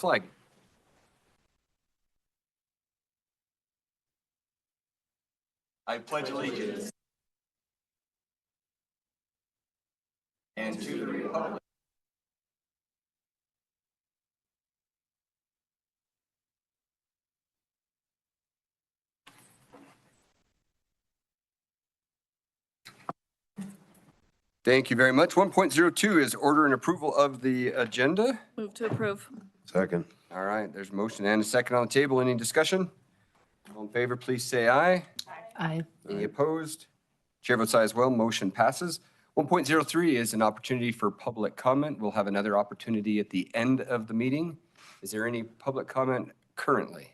flag. I pledge allegiance and to the republic Thank you very much. 1.02 is order and approval of the agenda. Move to approve. Second. All right, there's a motion and a second on the table. Any discussion? All in favor, please say aye. Aye. Any opposed? Chair votes aye as well. Motion passes. 1.03 is an opportunity for public comment. We'll have another opportunity at the end of the meeting. Is there any public comment currently?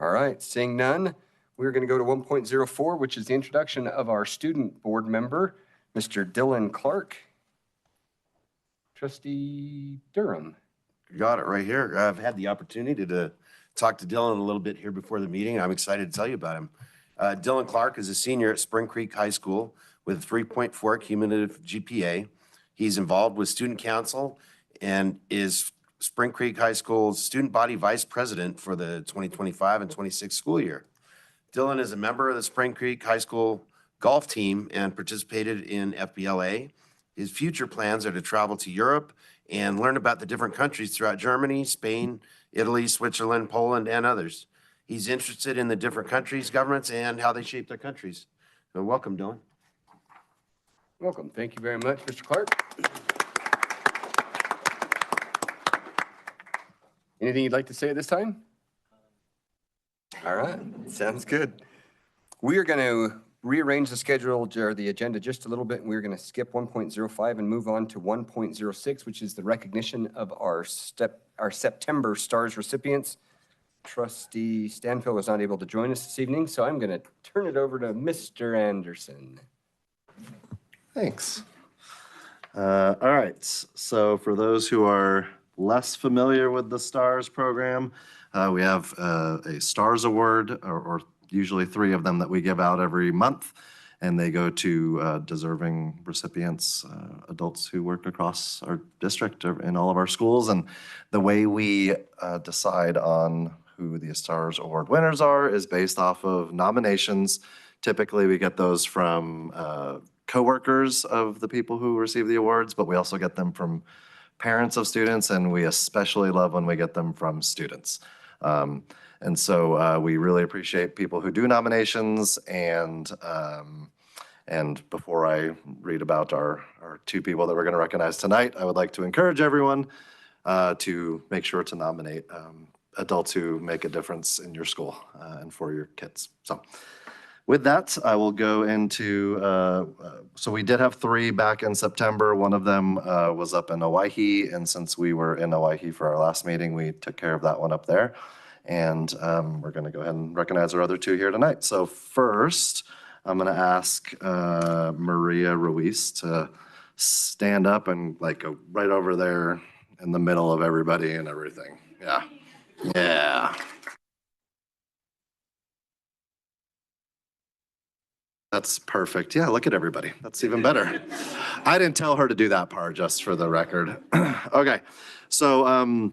All right, seeing none, we're going to go to 1.04, which is the introduction of our student board member, Mr. Dylan Clark. Trustee Durham. Got it right here. I've had the opportunity to talk to Dylan a little bit here before the meeting. I'm excited to tell you about him. Dylan Clark is a senior at Spring Creek High School with 3.4 cumulative GPA. He's involved with student council and is Spring Creek High School's student body vice president for the 2025 and 26 school year. Dylan is a member of the Spring Creek High School golf team and participated in FBLA. His future plans are to travel to Europe and learn about the different countries throughout Germany, Spain, Italy, Switzerland, Poland, and others. He's interested in the different countries, governments, and how they shape their countries. So welcome, Dylan. Welcome. Thank you very much, Mr. Clark. Anything you'd like to say at this time? All right, sounds good. We are going to rearrange the schedule or the agenda just a little bit, and we're going to skip 1.05 and move on to 1.06, which is the recognition of our September STARS recipients. Trustee Stanfield was not able to join us this evening, so I'm going to turn it over to Mr. Anderson. Thanks. All right, so for those who are less familiar with the STARS program, we have a STARS award, or usually 3 of them that we give out every month, and they go to deserving recipients, adults who work across our district or in all of our schools. And the way we decide on who the STARS award winners are is based off of nominations. Typically, we get those from coworkers of the people who receive the awards, but we also get them from parents of students, and we especially love when we get them from students. And so we really appreciate people who do nominations. And before I read about our 2 people that we're going to recognize tonight, I would like to encourage everyone to make sure to nominate adults who make a difference in your school and for your kids. So with that, I will go into, so we did have 3 back in September. One of them was up in Owyhee, and since we were in Owyhee for our last meeting, we took care of that one up there. And we're going to go ahead and recognize our other 2 here tonight. So first, I'm going to ask Maria Ruiz to stand up and like go right over there in the middle of everybody and everything. Yeah. Yeah. That's perfect. Yeah, look at everybody. That's even better. I didn't tell her to do that part, just for the record. Okay, so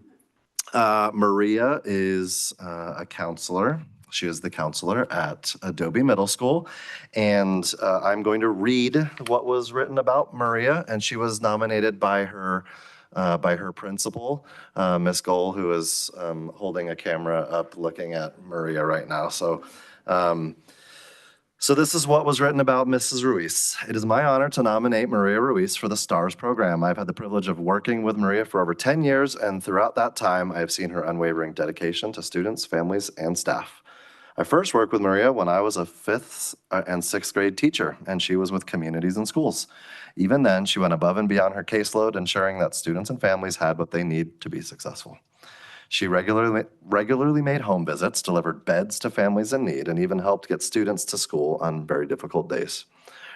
Maria is a counselor. She is the counselor at Adobe Middle School. And I'm going to read what was written about Maria. And she was nominated by her principal, Miss Gohl, who is holding a camera up looking at Maria right now. So this is what was written about Mrs. Ruiz. It is my honor to nominate Maria Ruiz for the STARS program. I've had the privilege of working with Maria for over 10 years, and throughout that time, I have seen her unwavering dedication to students, families, and staff. I first worked with Maria when I was a 5th and 6th grade teacher, and she was with communities and schools. Even then, she went above and beyond her caseload, ensuring that students and families had what they need to be successful. She regularly made home visits, delivered beds to families in need, and even helped get students to school on very difficult days.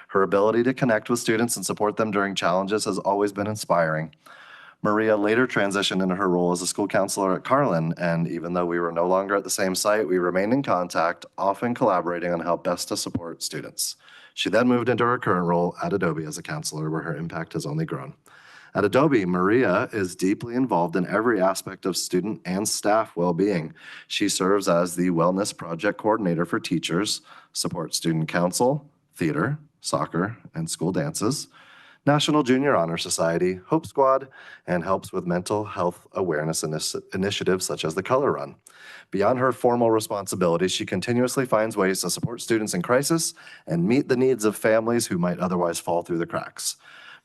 Her ability to connect with students and support them during challenges has always been inspiring. Maria later transitioned into her role as a school counselor at Carlin, and even though we were no longer at the same site, we remained in contact, often collaborating on how best to support students. She then moved into her current role at Adobe as a counselor, where her impact has only grown. At Adobe, Maria is deeply involved in every aspect of student and staff well-being. She serves as the Wellness Project Coordinator for teachers, supports student council, theater, soccer, and school dances, National Junior Honor Society, Hope Squad, and helps with mental health awareness initiatives such as the Color Run. Beyond her formal responsibilities, she continuously finds ways to support students in crisis and meet the needs of families who might otherwise fall through the cracks.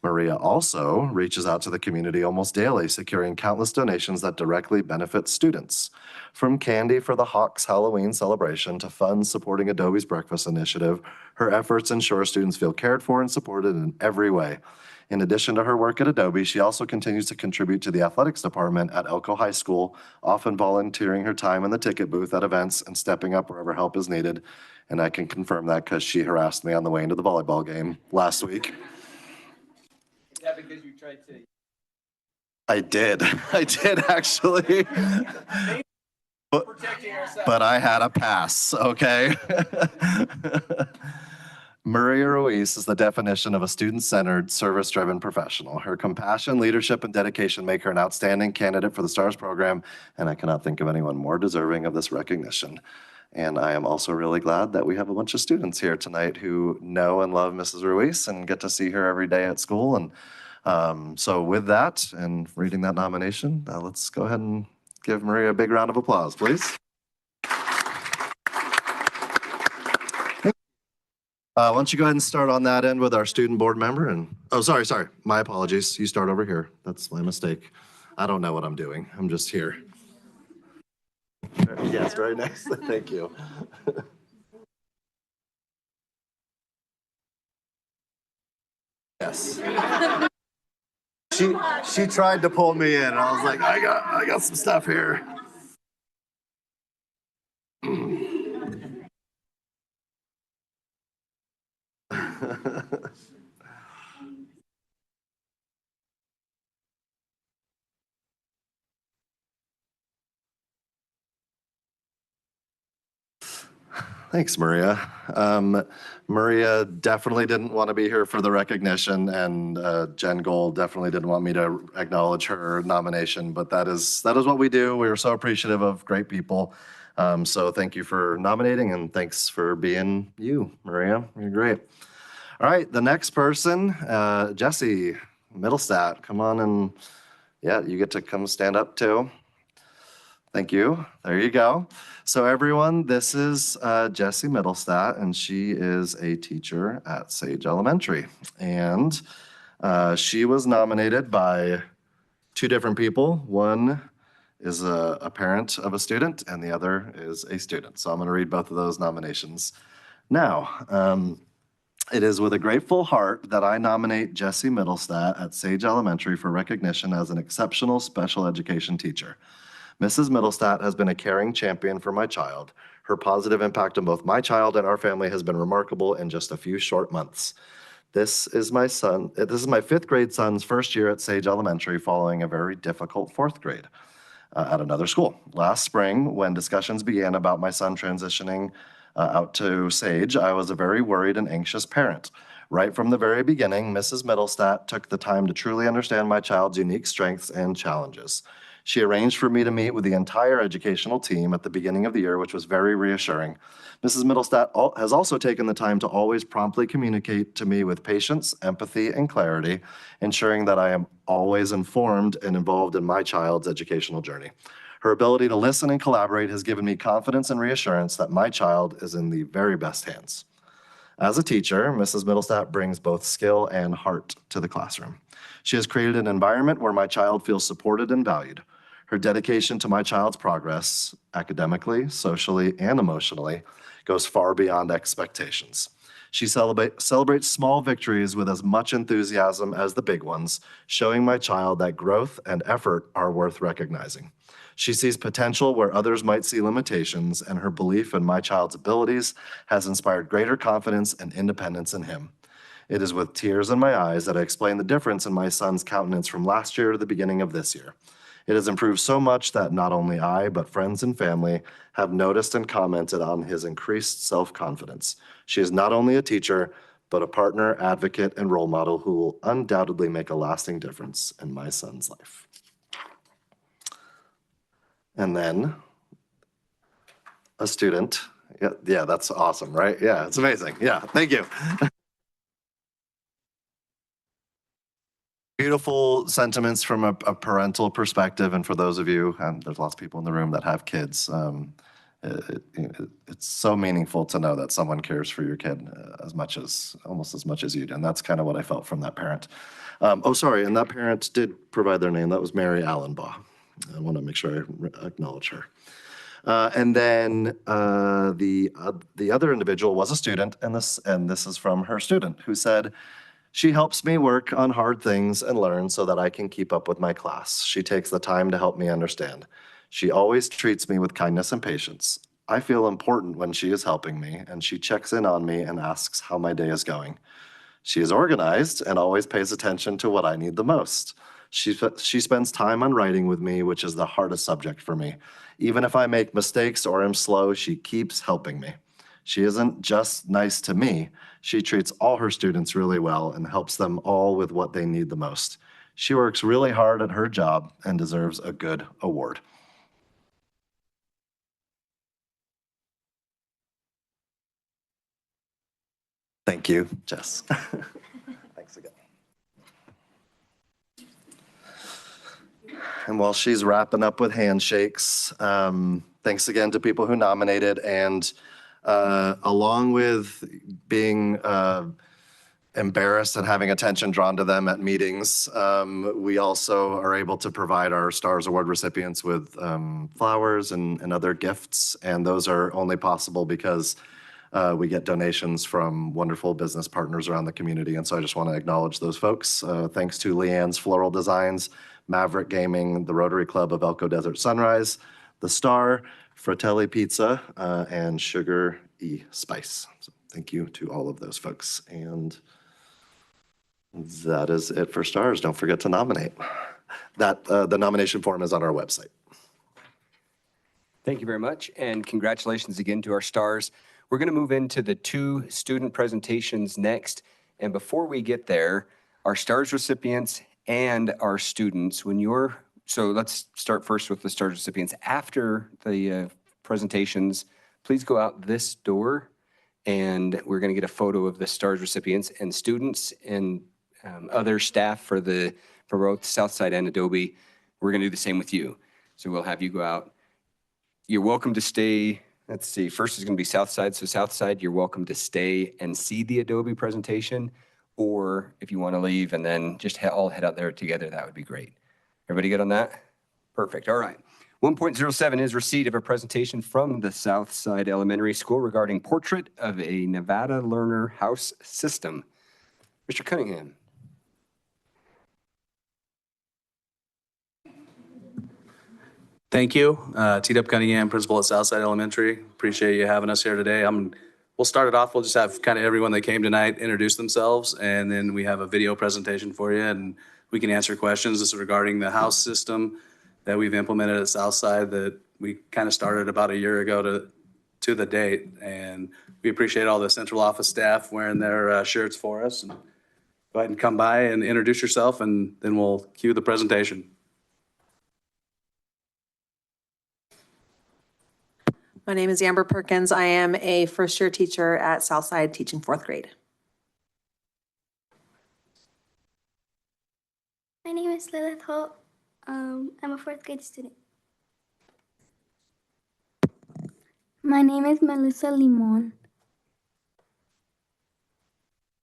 Maria also reaches out to the community almost daily, securing countless donations that directly benefit students. From candy for the Hawks Halloween celebration to funds supporting Adobe's breakfast initiative, her efforts ensure students feel cared for and supported in every way. In addition to her work at Adobe, she also continues to contribute to the athletics department at Elko High School, often volunteering her time in the ticket booth at events and stepping up wherever help is needed. And I can confirm that because she harassed me on the way into the volleyball game last week. Is that because you tried to? I did actually. Protecting ourselves. But I had a pass, okay? Maria Ruiz is the definition of a student-centered, service-driven professional. Her compassion, leadership, and dedication make her an outstanding candidate for the STARS program, and I cannot think of anyone more deserving of this recognition. And I am also really glad that we have a bunch of students here tonight who know and love Mrs. Ruiz and get to see her every day at school. And so with that and reading that nomination, let's go ahead and give Maria a big round of applause, please. Why don't you go ahead and start on that end with our student board member and, oh, sorry, my apologies. You start over here. That's my mistake. I don't know what I'm doing. I'm just here. Yes, very nice. Thank you. Yes. She tried to pull me in and I was like, I got some stuff here. Thanks, Maria. Maria definitely didn't want to be here for the recognition, and Jen Gold definitely didn't want me to acknowledge her nomination, but that is what we do. We were so appreciative of great people. So thank you for nominating, and thanks for being you, Maria. You're great. All right, the next person, Jesse Middlestat. Come on and, yeah, you get to come stand up too. Thank you. There you go. So everyone, this is Jessie Middlestat, and she is a teacher at Sage Elementary. And she was nominated by two different people. One is a parent of a student, and the other is a student. So I'm going to read both of those nominations now. It is with a grateful heart that I nominate Jessie Middlestat at Sage Elementary for recognition as an exceptional special education teacher. Mrs. Middlestat has been a caring champion for my child. Her positive impact on both my child and our family has been remarkable in just a few short months. This is my fifth grade son's first year at Sage Elementary following a very difficult fourth grade at another school. Last spring, when discussions began about my son transitioning out to Sage, I was a very worried and anxious parent. Right from the very beginning, Mrs. Middlestat took the time to truly understand my child's unique strengths and challenges. She arranged for me to meet with the entire educational team at the beginning of the year, which was very reassuring. Mrs. Middlestat has also taken the time to always promptly communicate to me with patience, empathy, and clarity, ensuring that I am always informed and involved in my child's educational journey. Her ability to listen and collaborate has given me confidence and reassurance that my child is in the very best hands. As a teacher, Mrs. Middlestat brings both skill and heart to the classroom. She has created an environment where my child feels supported and valued. Her dedication to my child's progress, academically, socially, and emotionally, goes far beyond expectations. She celebrates small victories with as much enthusiasm as the big ones, showing my child that growth and effort are worth recognizing. She sees potential where others might see limitations, and her belief in my child's abilities has inspired greater confidence and independence in him. It is with tears in my eyes that I explain the difference in my son's countenance from last year to the beginning of this year. It has improved so much that not only I, but friends and family have noticed and commented on his increased self-confidence. She is not only a teacher, but a partner, advocate, and role model who will undoubtedly make a lasting difference in my son's life. And then a student. Yeah, that's awesome, right? Yeah, it's amazing. Yeah, thank you. Beautiful sentiments from a parental perspective, and for those of you, and there's lots of people in the room that have kids, it's so meaningful to know that someone cares for your kid almost as much as you do, and that's kind of what I felt from that parent. Oh, sorry, and that parent did provide their name. That was Mary Allenbaugh. I want to make sure I acknowledge her. And then the other individual was a student, and this is from her student, who said, "She helps me work on hard things and learn so that I can keep up with my class. She takes the time to help me understand. She always treats me with kindness and patience. I feel important when she is helping me, and she checks in on me and asks how my day is going. She is organized and always pays attention to what I need the most. She spends time on writing with me, which is the hardest subject for me. Even if I make mistakes or am slow, she keeps helping me. She isn't just nice to me. She treats all her students really well and helps them all with what they need the most. She works really hard at her job and deserves a good award." Thank you, Jess. Thanks again. And while she's wrapping up with handshakes, thanks again to people who nominated. And along with being embarrassed and having attention drawn to them at meetings, we also are able to provide our STARS Award recipients with flowers and other gifts. And those are only possible because we get donations from wonderful business partners around the community. And so I just want to acknowledge those folks. Thanks to Leanne's Floral Designs, Maverick Gaming, the Rotary Club of Elko Desert Sunrise, The Star, Fratelli Pizza, and Sugar E Spice. So thank you to all of those folks. And that is it for STARS. Don't forget to nominate. The nomination form is on our website. Thank you very much, and congratulations again to our stars. We're going to move into the 2 student presentations next, and before we get there, our stars recipients and our students, so let's start first with the stars recipients. After the presentations, please go out this door, and we're going to get a photo of the stars recipients and students and other staff for both Southside and Adobe. We're going to do the same with you. So we'll have you go out. You're welcome to stay. Let's see, first is going to be Southside. So Southside, you're welcome to stay and see the Adobe presentation, or if you want to leave and then just all head out there together, that would be great. Everybody good on that? Perfect. All right. 1.07 is receipt of a presentation from the Southside Elementary School regarding portrait of a Nevada learner house system. Mr. Cunningham. Thank you. T.W. Cunningham, principal at Southside Elementary. Appreciate you having us here today. We'll start it off. We'll just have kind of everyone that came tonight introduce themselves, and then we have a video presentation for you, and we can answer questions. This is regarding the house system that we've implemented at Southside that we kind of started about a year ago to the date. And we appreciate all the central office staff wearing their shirts for us. And go ahead and come by and introduce yourself, and then we'll cue the presentation. My name is Amber Perkins. I am a first-year teacher at Southside teaching 4th grade. My name is Lilith Holt. I'm a 4th grade student. My name is Melissa Limon.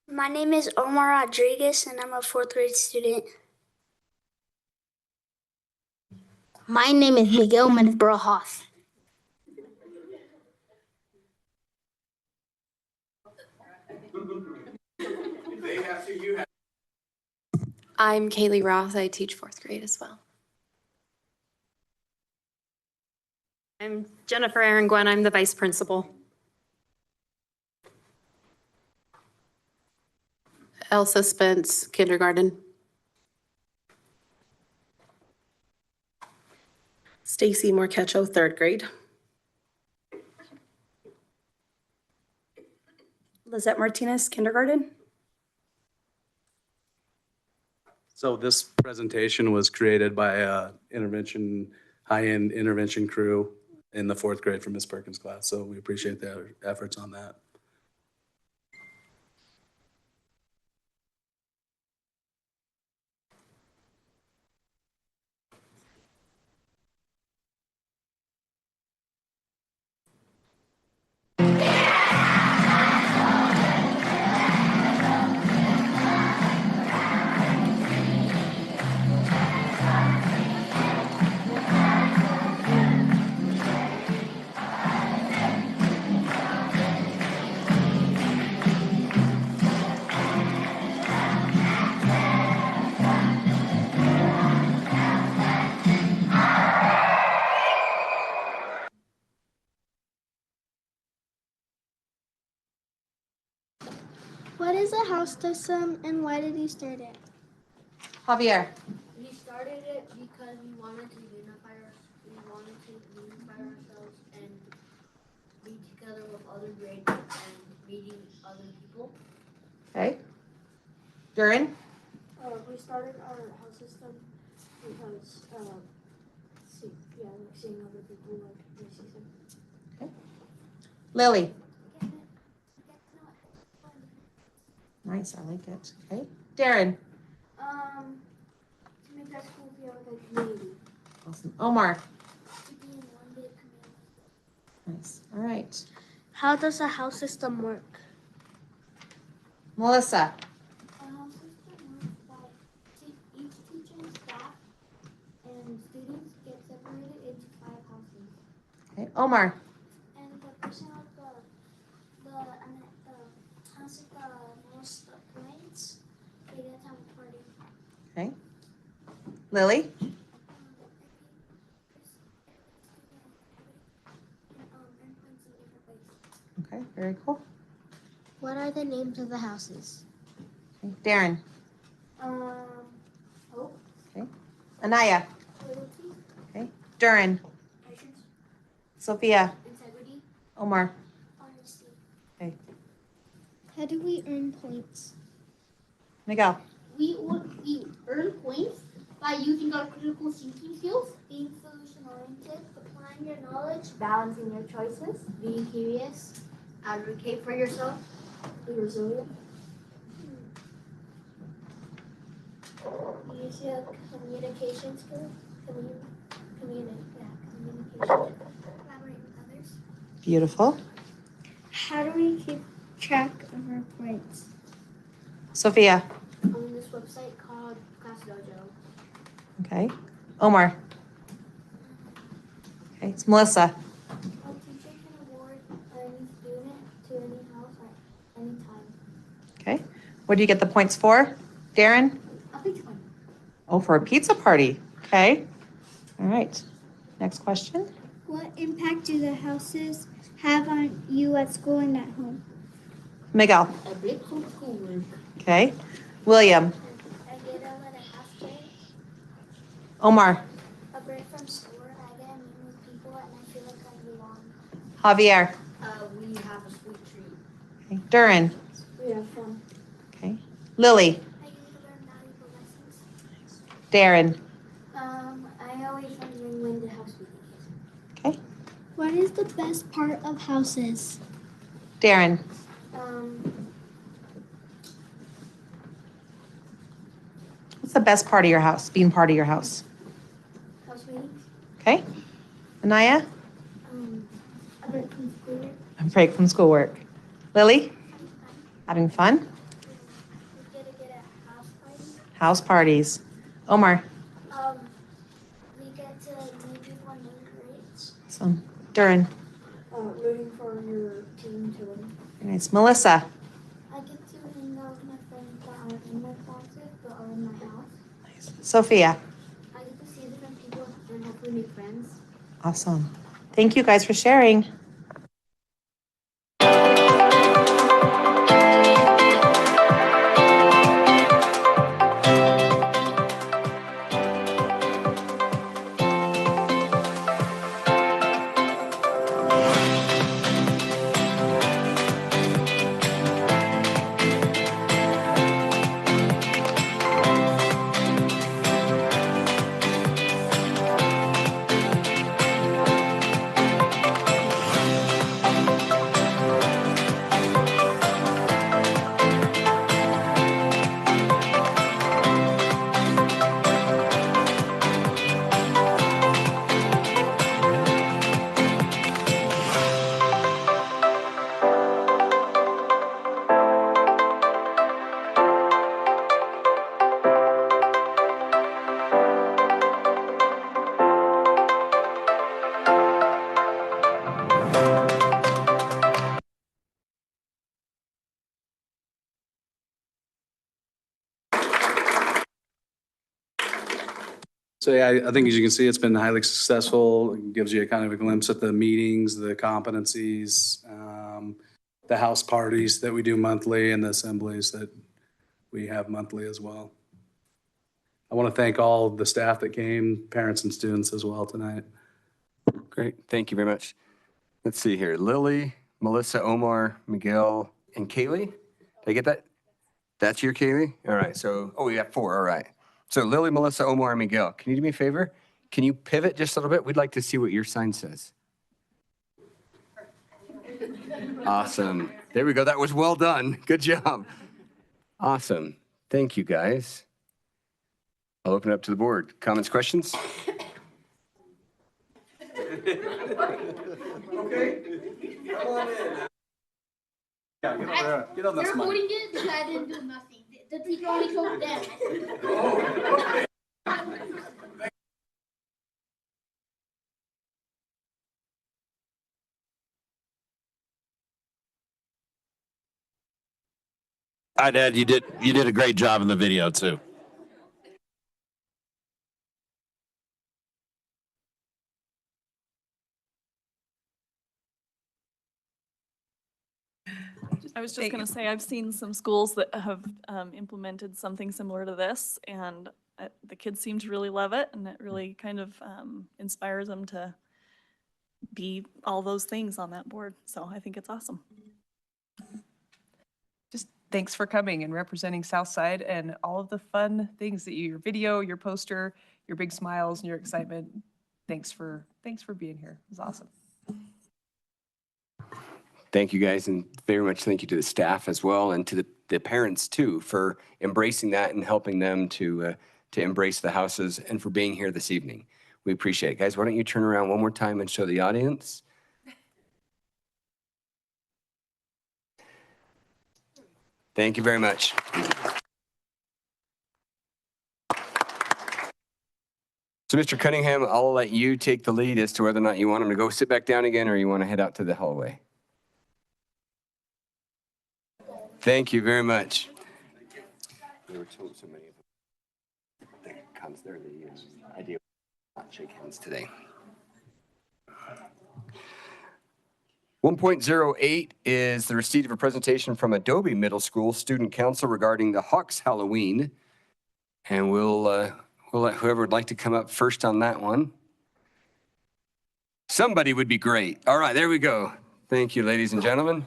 My name is Omar Rodriguez, and I'm a 4th grade student. My name is Miguel Menez-Barajas. I'm Kaylee Roth. I teach 4th grade as well. I'm Jennifer Aaron Gwen. I'm the vice principal. Elsa Spence, kindergarten. Stacy Morquecho, 3rd grade. Lizette Martinez, kindergarten. So this presentation was created by a high-end intervention crew in the 4th grade from Ms. Perkins' class. So we appreciate their efforts on that. What is a house system and why did you start it? Javier. We started it because we wanted to unify ourselves and be together with other grades and meeting other people. Okay. Durin. We started our house system because seeing other people like racism. Lily. Nice, I like it. Okay. Darren. To make our school feel like a community. Awesome. Omar. To be in one big community. Nice. All right. How does a house system work? Melissa. A house system works by each teacher, staff, and students get separated into 5 houses. Okay. Omar. And the person with the house with the most points, they get to have a party. Okay. Lily. Okay, very cool. What are the names of the houses? Okay. Darren. Hope, Okay. Anaya. loyalty, Okay. Durin. patience, Sophia. integrity, Omar. honesty. Okay. How do we earn points? Miguel. We earn points by using our critical thinking skills, being solution-oriented, applying your knowledge, balancing your choices, being curious, advocate for yourself, be resilient. Use your communication skills, communicate, communication, collaborate with others. Beautiful. How do we keep track of our points? Sophia. On this website called Class Dojo. Okay. Omar. Okay. It's Melissa. A teacher can award any student to any house at any time. Okay. What do you get the points for? Darren? A pizza one. Oh, for a pizza party. Okay. All right. Next question. What impact do the houses have on you at school and at home? Miguel. A break from schoolwork. Okay. William. I get out at a half day. Omar. A break from school, I get to meet with people and I feel like I belong. Javier. We have a sweet treat. Okay. Durin. We have fun. Okay. Lily. I get to learn valuable lessons. Darren. I always wondering when the house meeting is. Okay. What is the best part of houses? Darren. What's the best part of your house? Being part of your house. House meetings. Okay. Anaya. A break from schoolwork. A break from schoolwork. Lily. Having fun. We get to get a house party. House parties. Omar. We get to meet people in new grades. So, Durin. Rooting for your team to win. Very nice. Melissa. I get to hang out with my friends that aren't in my closet but are in my house. Nice. Sophia. I get to see different people and hopefully make friends. Awesome. Thank you guys for sharing. So yeah, I think as you can see, it's been highly successful. It gives you a kind of a glimpse at the meetings, the competencies, the house parties that we do monthly and the assemblies that we have monthly as well. I want to thank all the staff that came, parents and students as well tonight. Great, thank you very much. Let's see here, Lily, Melissa, Omar, Miguel, and Kaylee. Did I get that? That's your Kaylee? All right, so, oh, we got 4, all right. So Lily, Melissa, Omar, and Miguel, can you do me a favor? Can you pivot just a little bit? We'd like to see what your sign says. Awesome. There we go. That was well done. Good job. Awesome. Thank you, guys. I'll open it up to the board. Comments, questions? Okay. Come on in. Yeah, get over there. Get on this They're mic. holding it, but I didn't do nothing. The teacher only told them. Hi, Dad. You did a great job in the video too. I was just going to say, I've seen some schools that have implemented something similar to this, and the kids seem to really love it, and it really kind of inspires them to be all those things on that board. So I think it's awesome. Just thanks for coming and representing Southside and all of the fun things that your video, your poster, your big smiles and your excitement. Thanks for being here. It was awesome. Thank you, guys, and very much thank you to the staff as well, and to the parents too for embracing that and helping them to embrace the houses, and for being here this evening. We appreciate it. Guys, why don't you turn around one more time and show the audience? Thank you very much. So, Mr. Cunningham, I'll let you take the lead as to whether or not you want him to go sit back down again or you want to head out to the hallway. Thank you very much. We were told so many of them. That comes there, the idea of not shake hands today. 1.08 is the receipt of a presentation from Adobe Middle School Student Council regarding the Hawks Halloween. And we'll let whoever would like to come up first on that one. Somebody would be great. All right, there we go. Thank you, ladies and gentlemen.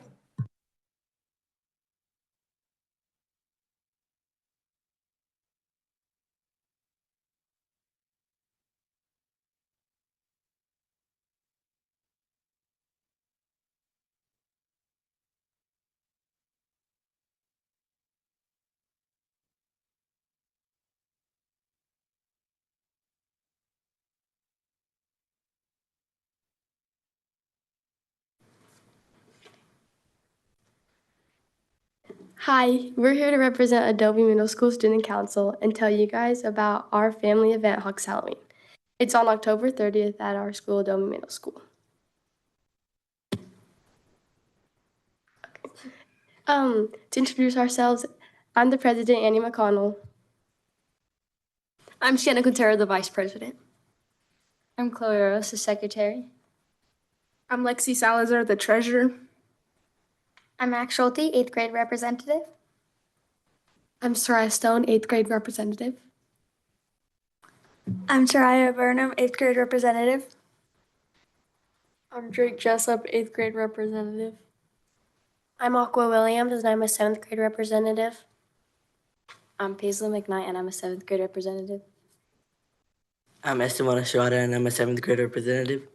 Hi, we're here to represent Adobe Middle School Student Council and tell you guys about our family event, Hawks Halloween. It's on October 30th at our school, Adobe Middle School. To introduce ourselves, I'm the president, Annie McConnell. I'm Shania Quintero, the vice president. I'm Chloe Rose, the secretary. I'm Lexi Salazar, the treasurer. I'm Max Schulte, 8th grade representative. I'm Soraya Stone, 8th grade representative. I'm Soraya Burnham, 8th grade representative. I'm Drake Jessup, 8th grade representative. I'm Aqua Williams, and I'm a 7th grade representative. I'm Paisley McKnight, and I'm a 7th grade representative. I'm Esteban Estrada, and I'm a 7th grade representative.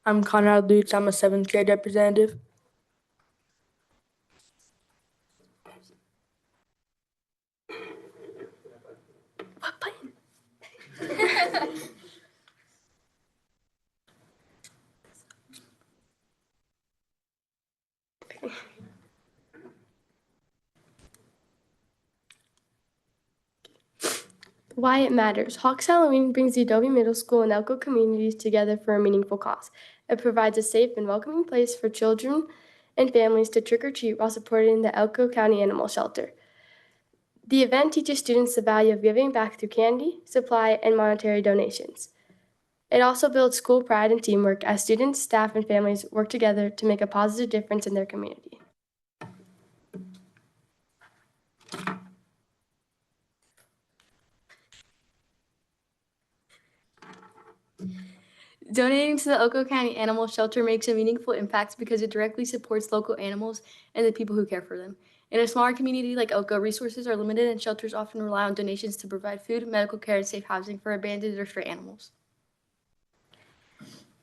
I'm Conrad Lutz. I'm a 7th grade representative. What button? Why it matters. Hawks Halloween brings the Adobe Middle School and Elko communities together for a meaningful cause. It provides a safe and welcoming place for children and families to trick or treat while supporting the Elko County Animal Shelter. The event teaches students the value of giving back through candy, supply, and monetary donations. It also builds school pride and teamwork as students, staff, and families work together to make a positive difference in their community. Donating to the Elko County Animal Shelter makes a meaningful impact because it directly supports local animals and the people who care for them. In a smaller community like Elko, resources are limited and shelters often rely on donations to provide food, medical care, and safe housing for abandoned or stray animals.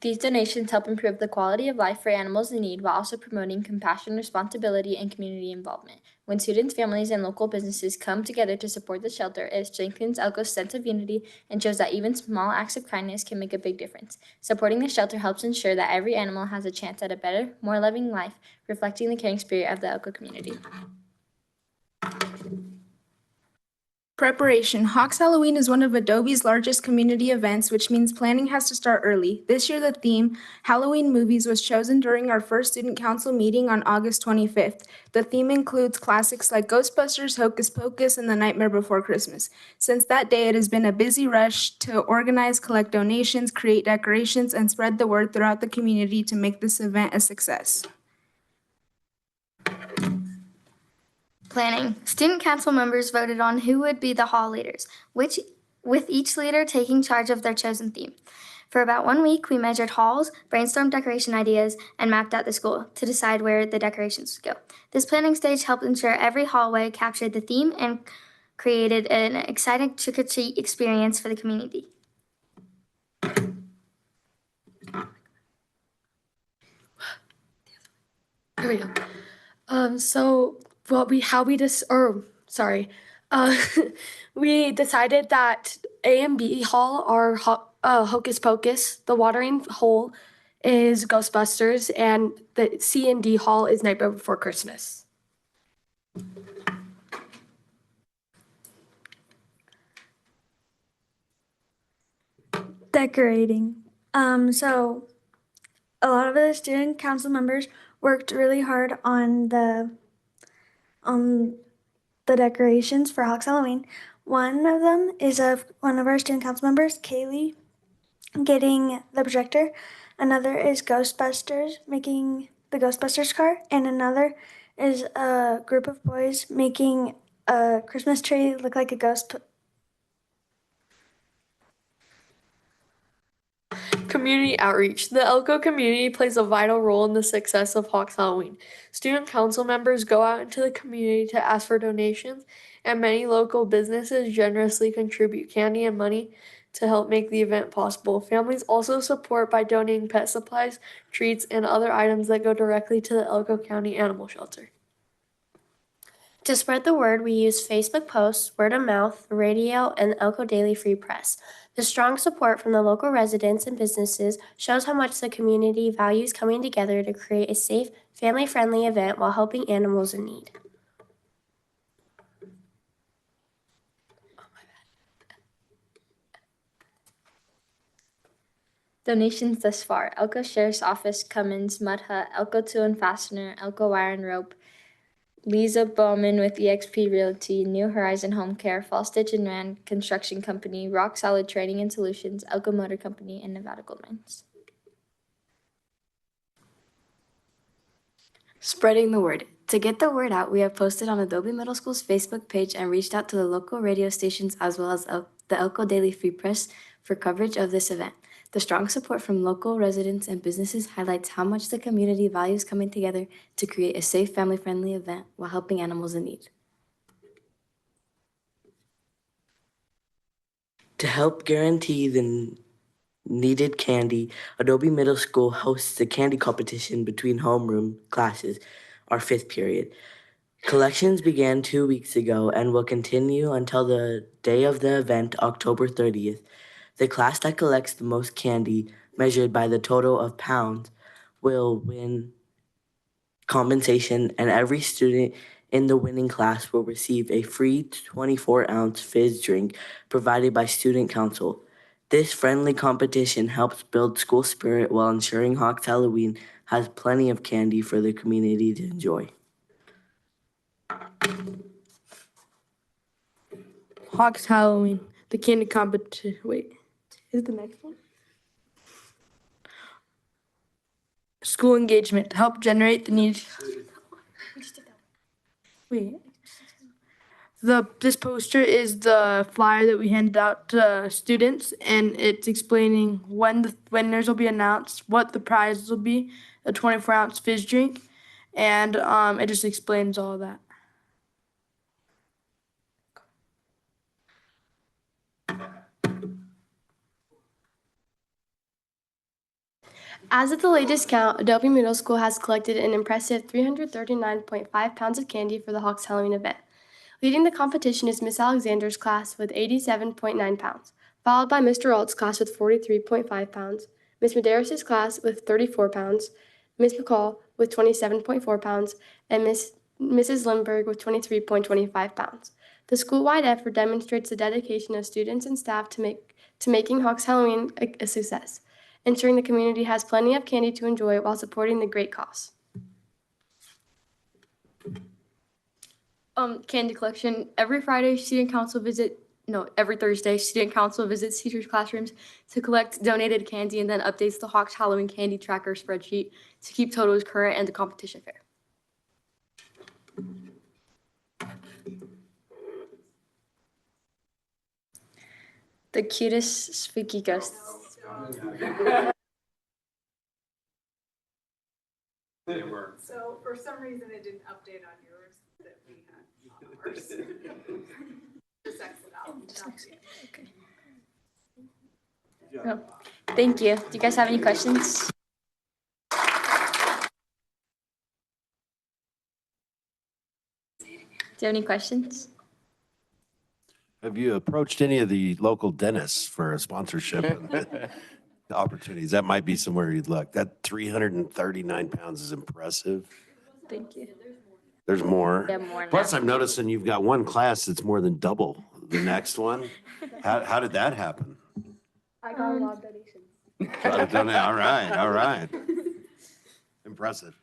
These donations help improve the quality of life for animals in need while also promoting compassion, responsibility, and community involvement. When students, families, and local businesses come together to support the shelter, it strengthens Elko's sense of unity and shows that even small acts of kindness can make a big difference. Supporting the shelter helps ensure that every animal has a chance at a better, more loving life, reflecting the caring spirit of the Elko community. Preparation. Hawks Halloween is one of Adobe's largest community events, which means planning has to start early. This year, the theme, Halloween Movies, was chosen during our first student council meeting on August 25th. The theme includes classics like Ghostbusters, Hocus Pocus, and The Nightmare Before Christmas. Since that day, it has been a busy rush to organize, collect donations, create decorations, and spread the word throughout the community to make this event a success. Planning. Student council members voted on who would be the hall leaders, with each leader taking charge of their chosen theme. For about 1 week, we measured halls, brainstormed decoration ideas, and mapped out the school to decide where the decorations would go. This planning stage helped ensure every hallway captured the theme and created an exciting trick-or-treat experience for the community. Here we go. We decided that A and B hall are Hocus Pocus, the watering hole is Ghostbusters, and the C and D hall is Nightmare Before Christmas. Decorating. So a lot of the student council members worked really hard on the decorations for Hawks Halloween. One of them is of one of our student council members, Kaylee, getting the projector. Another is Ghostbusters, making the Ghostbusters car, and another is a group of boys making a Christmas tree look like a ghost. Community outreach. The Elko community plays a vital role in the success of Hawks Halloween. Student council members go out into the community to ask for donations, and many local businesses generously contribute candy and money to help make the event possible. Families also support by donating pet supplies, treats, and other items that go directly to the Elko County Animal Shelter. To spread the word, we use Facebook posts, word of mouth, radio, and Elko Daily Free Press. The strong support from the local residents and businesses shows how much the community values coming together to create a safe, family-friendly event while helping animals in need. Donations thus far: Elko Sheriff's Office, Cummins, Mud Hut, Elko Tool and Fastener, Elko Wire and Rope, Lisa Bowman with eXp Realty, New Horizon Home Care, Fall Stitch and Rand Construction Company, Rock Solid Training and Solutions, Elko Motor Company, and Nevada Gold Mines. Spreading the word. To get the word out, we have posted on Adobe Middle School's Facebook page and reached out to the local radio stations as well as the Elko Daily Free Press for coverage of this event. The strong support from local residents and businesses highlights how much the community values coming together to create a safe, family-friendly event while helping animals in need. To help guarantee the needed candy, Adobe Middle School hosts a candy competition between homeroom classes, our 5th period. Collections began 2 weeks ago and will continue until the day of the event, October 30th. The class that collects the most candy, measured by the total of pounds, will win compensation, and every student in the winning class will receive a free 24-ounce fizz drink provided by Student Council. This friendly competition helps build school spirit while ensuring Hawks Halloween has plenty of candy for the community to enjoy. Hawks Halloween, the candy competition. Wait, is the next one? School engagement to help generate the need. Wait. This poster is the flyer that we handed out to students, and it's explaining when the winners will be announced, what the prizes will be, a 24-ounce fizz drink, and it just explains all of that. As of the latest count, Adobe Middle School has collected an impressive 339.5 pounds of candy for the Hawks Halloween event. Leading the competition is Miss Alexander's class with 87.9 pounds, followed by Mr. Alt's class with 43.5 pounds, Miss Medeiros' class with 34 pounds, Miss McCall with 27.4 pounds, and Mrs. Lindbergh with 23.25 pounds. The school-wide effort demonstrates the dedication of students and staff to making Hawks Halloween a success, ensuring the community has plenty of candy to enjoy while supporting the great cause. Candy collection. Every Thursday, student council visits teachers' classrooms to collect donated candy and then updates the Hawks Halloween candy tracker spreadsheet to keep totals current and the competition fair. The cutest spooky ghosts. So for some reason, it didn't update on yours that we had on ours. Just X it out. Okay. Oh, thank you. Do you guys have any questions? Do you have any questions? Have you approached any of the local dentists for a sponsorship? Opportunities, that might be somewhere you'd look. That 339 pounds is impressive. Thank you. There's more. Yeah, more Plus, now. I'm noticing you've got one class that's more than double the next one. How did that happen? I got a lot of donations. All right, all right. Impressive.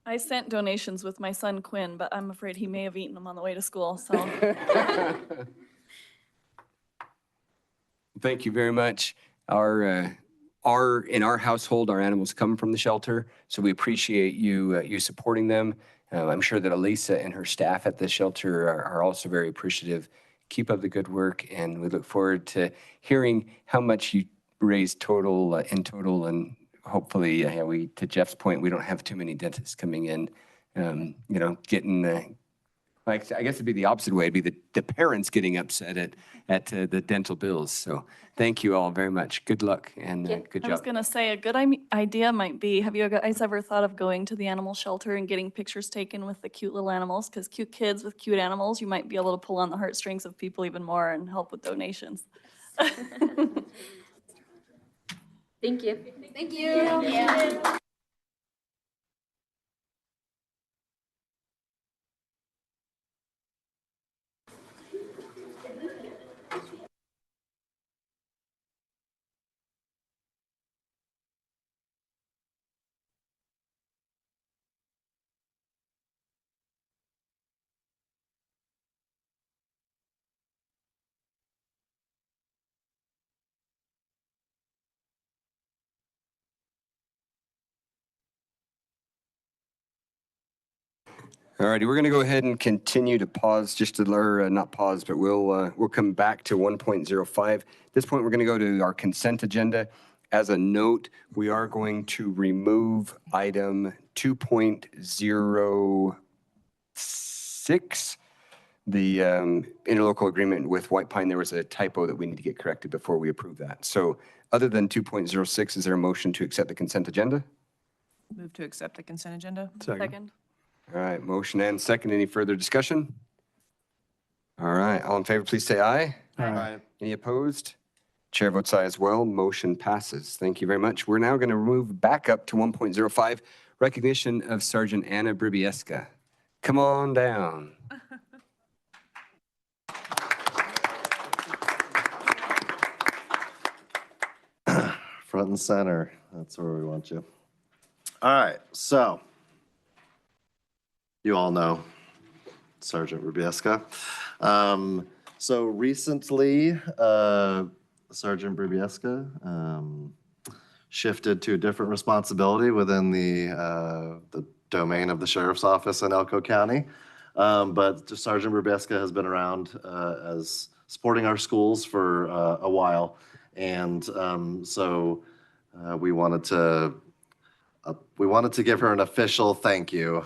I sent donations with my son Quinn, but I'm afraid he may have eaten them on the way to school, so. Thank you very much. In our household, our animals come from the shelter, so we appreciate you supporting them. I'm sure that Elisa and her staff at the shelter are also very appreciative. Keep up the good work, and we look forward to hearing how much you raised in total, and hopefully, to Jeff's point, we don't have too many dentists coming in, getting I guess it'd be the opposite way. It'd be the parents getting upset at the dental bills. So thank you all very much. Good luck and good I was job. gonna say a good idea might be, have you guys ever thought of going to the animal shelter and getting pictures taken with the cute little animals? Because cute kids with cute animals, you might be able to pull on the heartstrings of people even more and help with donations. Thank you. Thank you. All righty, we're going to go ahead and continue to pause, not pause, but we'll come back to 1.05. At this point, we're going to go to our consent agenda. As a note, we are going to remove item 2.06, the interlocal agreement with White Pine. There was a typo that we need to get corrected before we approve that. So other than 2.06, is there a motion to accept the consent agenda? Move to accept the consent agenda. Second. All right, motion and second. Any further discussion? All right, all in favor, please say aye. Aye. Any opposed? Chair votes aye as well. Motion passes. Thank you very much. We're now going to move back up to 1.05, recognition of Sergeant Anna Bribiesca. Come on down. Front and center. That's where we want you. All right, so you all know Sergeant Bribiesca. So recently, Sergeant Bribiesca shifted to a different responsibility within the domain of the Sheriff's Office in Elko County. But Sergeant Bribiesca has been around as supporting our schools for a while. And so we wanted to give her an official thank you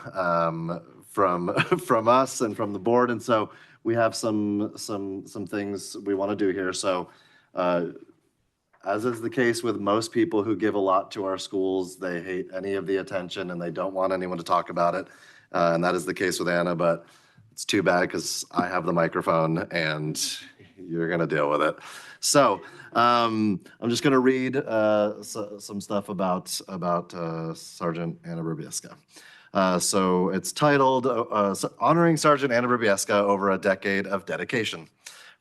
from from us and from the board. And so we have some things we want to do here. So as is the case with most people who give a lot to our schools, they hate any of the attention and they don't want anyone to talk about it. And that is the case with Anna, but it's too bad because I have the microphone and you're going to deal with it. So I'm just going to read some stuff about Sergeant Anna Bribiesca. So it's titled Honoring Sergeant Anna Bribiesca Over a Decade of Dedication.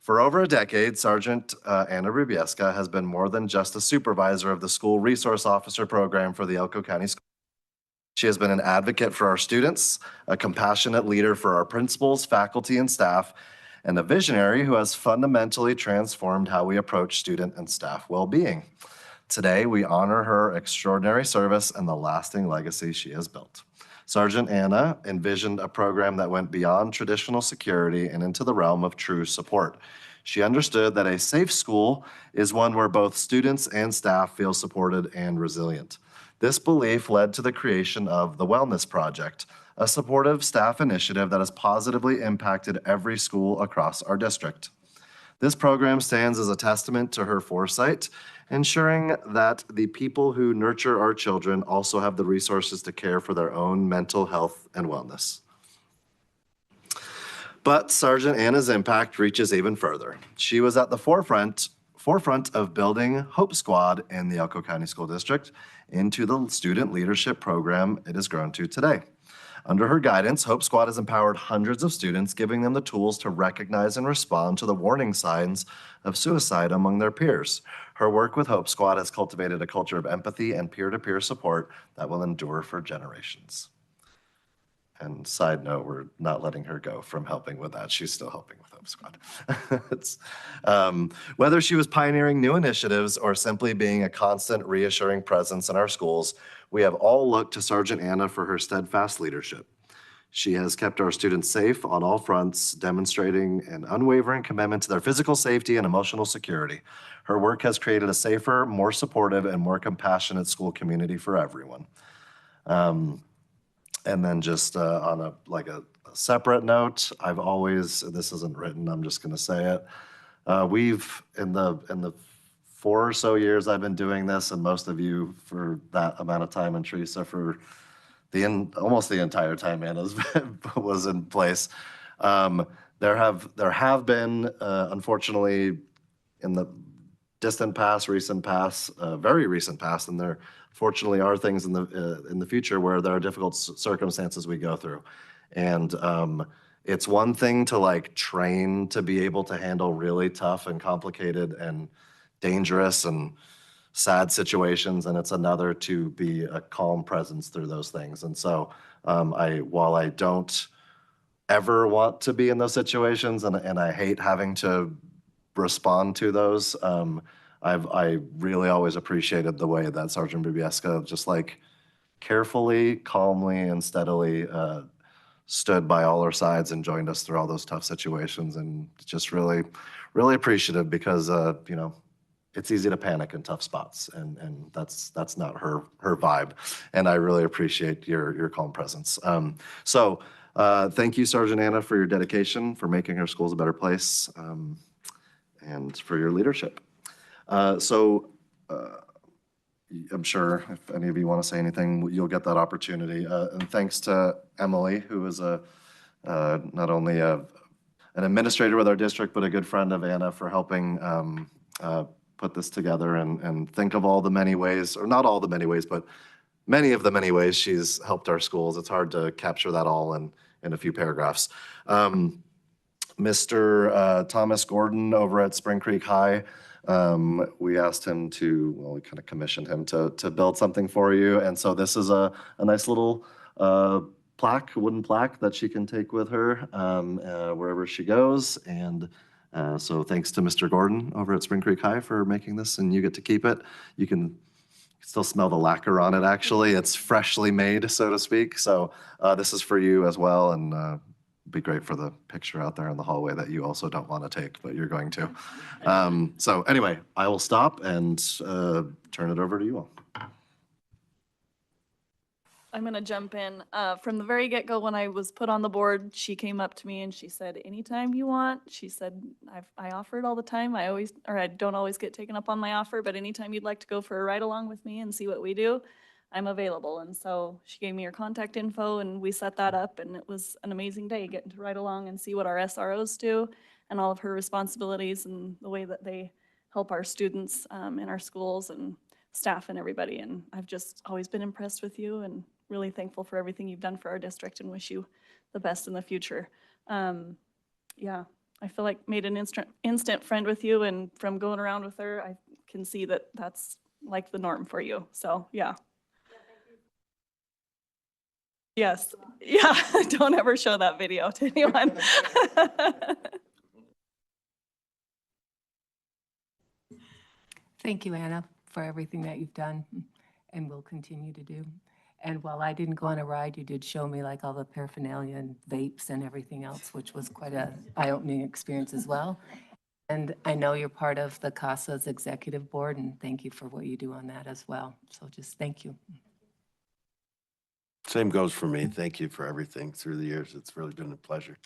For over a decade, Sergeant Anna Bribiesca has been more than just a supervisor of the School Resource Officer Program for the Elko County School. She has been an advocate for our students, a compassionate leader for our principals, faculty, and staff, and a visionary who has fundamentally transformed how we approach student and staff well-being. Today, we honor her extraordinary service and the lasting legacy she has built. Sergeant Anna envisioned a program that went beyond traditional security and into the realm of true support. She understood that a safe school is one where both students and staff feel supported and resilient. This belief led to the creation of the Wellness Project, a supportive staff initiative that has positively impacted every school across our district. This program stands as a testament to her foresight, ensuring that the people who nurture our children also have the resources to care for their own mental health and wellness. But Sergeant Anna's impact reaches even further. She was at the forefront of building Hope Squad in the Elko County School District into the student leadership program it has grown to today. Under her guidance, Hope Squad has empowered hundreds of students, giving them the tools to recognize and respond to the warning signs of suicide among their peers. Her work with Hope Squad has cultivated a culture of empathy and peer-to-peer support that will endure for generations. And side note, we're not letting her go from helping with that. She's still helping with Hope Squad. Whether she was pioneering new initiatives or simply being a constant reassuring presence in our schools, we have all looked to Sergeant Anna for her steadfast leadership. She has kept our students safe on all fronts, demonstrating an unwavering commitment to their physical safety and emotional security. Her work has created a safer, more supportive, and more compassionate school community for everyone. And then just on a separate note, I've always, this isn't written, I'm just going to say it. We've, in the 4 or so years I've been doing this, and most of you for that amount of time, and Teresa for almost the entire time Anna's was in place. There have been, unfortunately, in the distant past, recent past, very recent past, and there fortunately are things in the future where there are difficult circumstances we go through. And it's one thing to train to be able to handle really tough and complicated and dangerous and sad situations, and it's another to be a calm presence through those things. And so while I don't ever want to be in those situations, and I hate having to respond to those, I really always appreciated the way that Sergeant Bribiesca just carefully, calmly, and steadily stood by all our sides and joined us through all those tough situations, and just really, really appreciative because it's easy to panic in tough spots, and that's not her vibe. And I really appreciate your calm presence. So thank you, Sergeant Anna, for your dedication, for making our schools a better place, and for your leadership. I'm sure if any of you want to say anything, you'll get that opportunity. And thanks to Emily, who is not only an administrator with our district, but a good friend of Anna, for helping put this together and think of all the many ways, or not all the many ways, but many of the many ways she's helped our schools. It's hard to capture that all in a few paragraphs. Mr. Thomas Gordon over at Spring Creek High, we asked him we kind of commissioned him to build something for you. And so this is a nice little wooden plaque that she can take with her wherever she goes. And So thanks to Mr. Gordon over at Spring Creek High for making this, and you get to keep it. You can still smell the lacquer on it, actually. It's freshly made, so to speak. So this is for you as well, and be great for the picture out there in the hallway that you also don't want to take, but you're going to. So anyway, I will stop and turn it over to you all. I'm going to jump in. From the very get-go, when I was put on the board, she came up to me and she said, anytime you want. She said, I offer it all the time. I don't always get taken up on my offer, but anytime you'd like to go for a ride along with me and see what we do, I'm available. And so she gave me her contact info and we set that up, and it was an amazing day getting to ride along and see what our SROs do and all of her responsibilities and the way that they help our students in our schools and staff and everybody. And I've just always been impressed with you and really thankful for everything you've done for our district and wish you the best in the future. Yeah, I feel like made an instant friend with you, and from going around with her, I can see that that's like the norm for you. So yeah. Yes, yeah, don't ever show that video to anyone. Thank you, Anna, for everything that you've done and will continue to do. And while I didn't go on a ride, you did show me like all the paraphernalia and vapes and everything else, which was quite a eye-opening experience as well. And I know you're part of the CASA's executive board, and thank you for what you do on that as well. So just thank you. Same goes for me. Thank you for everything through the years. It's really been a pleasure.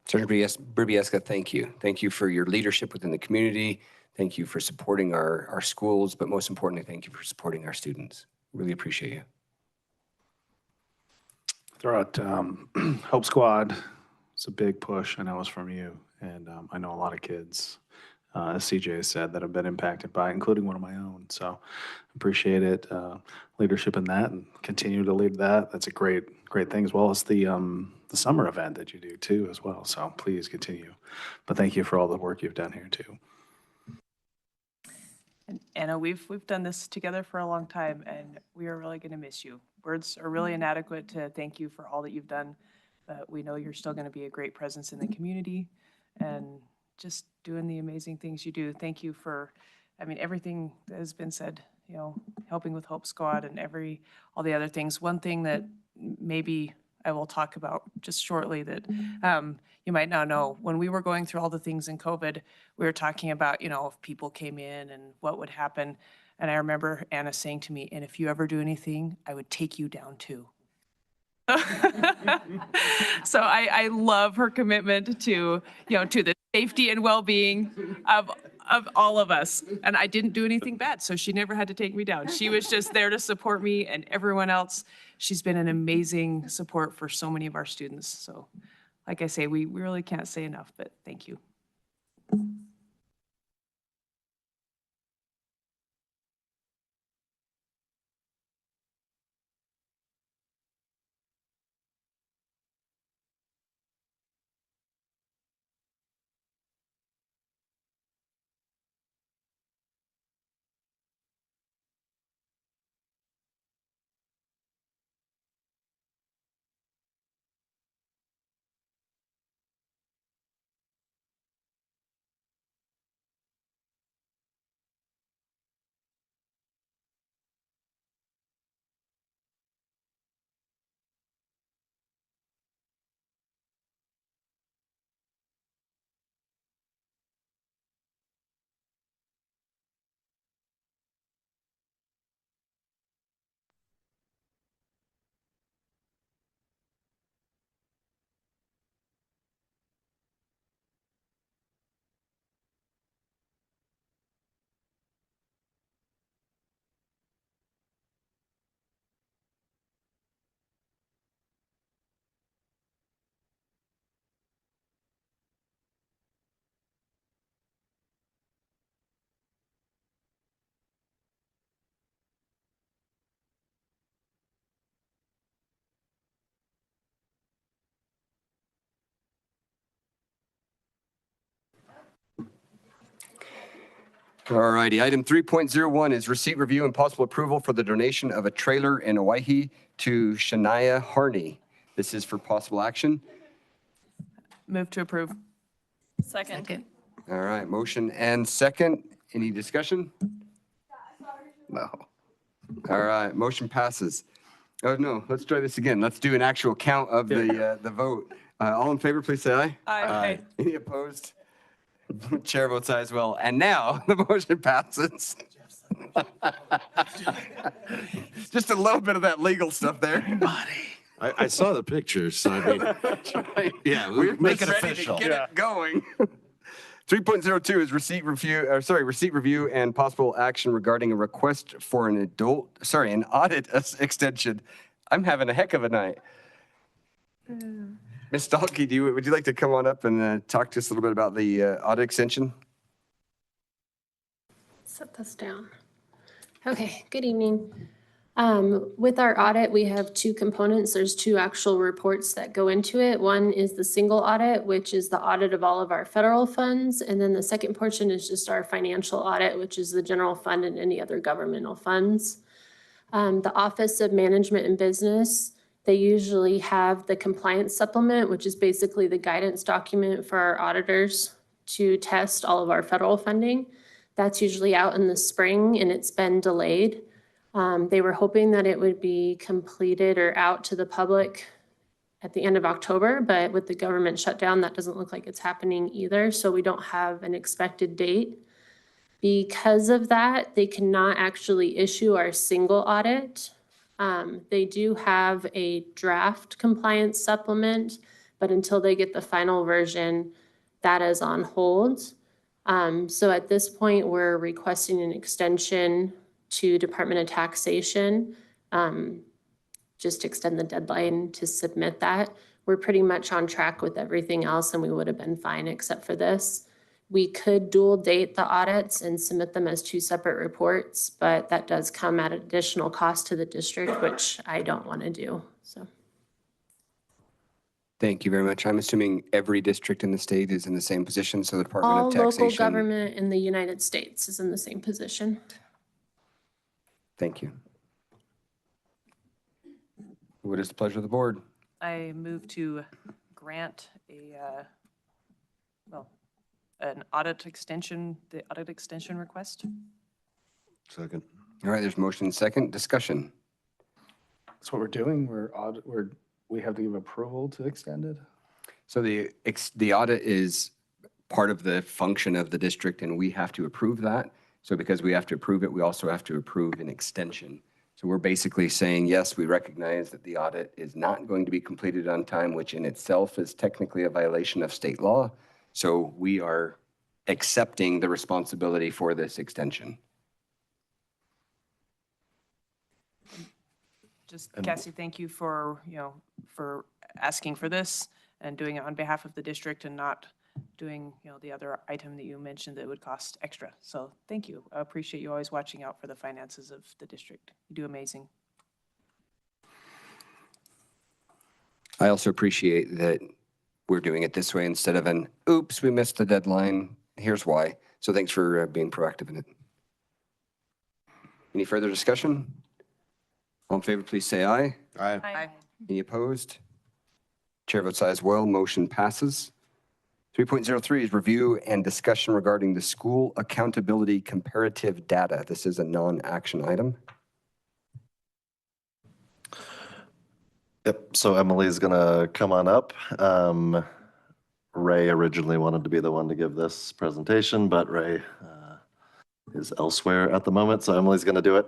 Senator Bribiesca, thank you. Thank you for your leadership within the community. Thank you for supporting our schools, but most importantly, thank you for supporting our students. Really appreciate you. Throw out Hope Squad. It's a big push. I know it's from you, and I know a lot of kids, as CJ said, that have been impacted by it, including one of my own. So appreciate it. Leadership in that, and continue to lead that. That's a great thing, as well as the summer event that you do too, as well. So please continue. But thank you for all the work you've done here too. And Anna, we've done this together for a long time, and we are really going to miss you. Words are really inadequate to thank you for all that you've done, but we know you're still going to be a great presence in the community and just doing the amazing things you do. Thank you for, everything that has been said, helping with Hope Squad and all the other things. One thing that maybe I will talk about just shortly that you might not know. When we were going through all the things in COVID, we were talking about, if people came in and what would happen. And I remember Anna saying to me, and if you ever do anything, I would take you down too. So I love her commitment to, to the safety and well-being of all of us. And I didn't do anything bad, so she never had to take me down. She was just there to support me and everyone else. She's been an amazing support for so many of our students. So like I say, we really can't say enough, but thank you. All righty, item 3.01 is receipt, review, and possible approval for the donation of a trailer in Owyhee to Shania Harney. This is for possible action. Move to approve. Second. All right, motion and second. Any discussion? No. All right, motion passes. Oh, no, let's try this again. Let's do an actual count of the vote. All in favor, please say aye. Aye. Any opposed? Chair votes aye as well. And now the motion passes. Just a little bit of that legal stuff there. I saw the pictures, so I mean, yeah, We're make it just ready official. to get it going. 3.02 is receipt review and possible action regarding a request for an audit extension. I'm having a heck of a night. Ms. Dahlke, would you like to come on up and talk to us a little bit about the audit extension? Set this down. Okay, good evening. With our audit, we have two components. There's two actual reports that go into it. One is the single audit, which is the audit of all of our federal funds. And then the second portion is just our financial audit, which is the general fund and any other governmental funds. The Office of Management and Business, they usually have the compliance supplement, which is basically the guidance document for our auditors to test all of our federal funding. That's usually out in the spring and it's been delayed. They were hoping that it would be completed or out to the public at the end of October, but with the government shutdown, that doesn't look like it's happening either. So we don't have an expected date. Because of that, they cannot actually issue our single audit. They do have a draft compliance supplement, but until they get the final version, that is on hold. So at this point, we're requesting an extension to Department of Taxation, just extend the deadline to submit that. We're pretty much on track with everything else and we would have been fine except for this. We could dual date the audits and submit them as two separate reports, but that does come at additional cost to the district, which I don't want to do, so. Thank you very much. I'm assuming every district in the state is in the same position, so the Department All of Taxation. local government in the United States is in the same position. Thank you. What is the pleasure of the board? I move to grant an audit extension, the audit extension request. Second. All right, there's motion second. Discussion. That's what we're doing. We have to give approval to extend it. So the audit is part of the function of the district and we have to approve that. So because we have to approve it, we also have to approve an extension. So we're basically saying, yes, we recognize that the audit is not going to be completed on time, which in itself is technically a violation of state law. So we are accepting the responsibility for this extension. Just Cassie, thank you for, for asking for this and doing it on behalf of the district and not doing, the other item that you mentioned that would cost extra. So thank you. I appreciate you always watching out for the finances of the district. You do amazing. I also appreciate that we're doing it this way instead of an, oops, we missed the deadline. Here's why. So thanks for being proactive in it. Any further discussion? All in favor, please say aye. Aye. Aye. Any opposed? Chair votes aye as well. Motion passes. 3.03 is review and discussion regarding the school accountability comparative data. This is a non-action item. Yep, so Emily's gonna come on up. Ray originally wanted to be the one to give this presentation, but Ray is elsewhere at the moment, so Emily's gonna do it.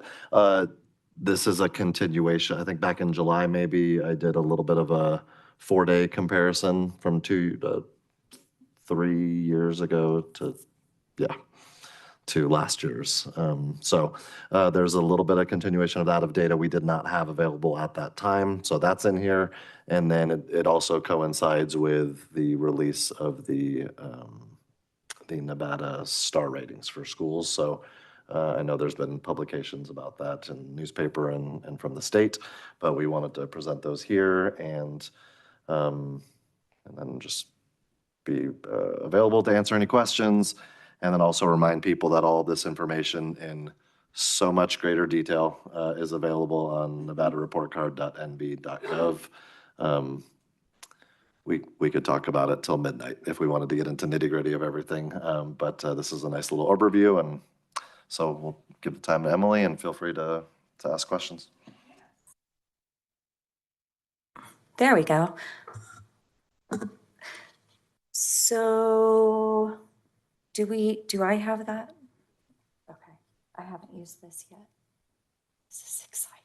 This is a continuation. I think back in July, maybe I did a little bit of a 4-day comparison from 2 to 3 years ago to last year's. So there's a little bit of continuation of that of data we did not have available at that time. So that's in here. And then it also coincides with the release of the Nevada star ratings for schools. So I know there's been publications about that in newspaper and from the state, but we wanted to present those here and then just be available to answer any questions. And then also remind people that all this information in so much greater detail is available on nevadareportcard.nb.gov. we could talk about it till midnight if we wanted to get into nitty gritty of everything. But this is a nice little overview, and so we'll give the time to Emily, and feel free to ask questions. There we go. So do I have that? Okay, I haven't used this yet. This is exciting.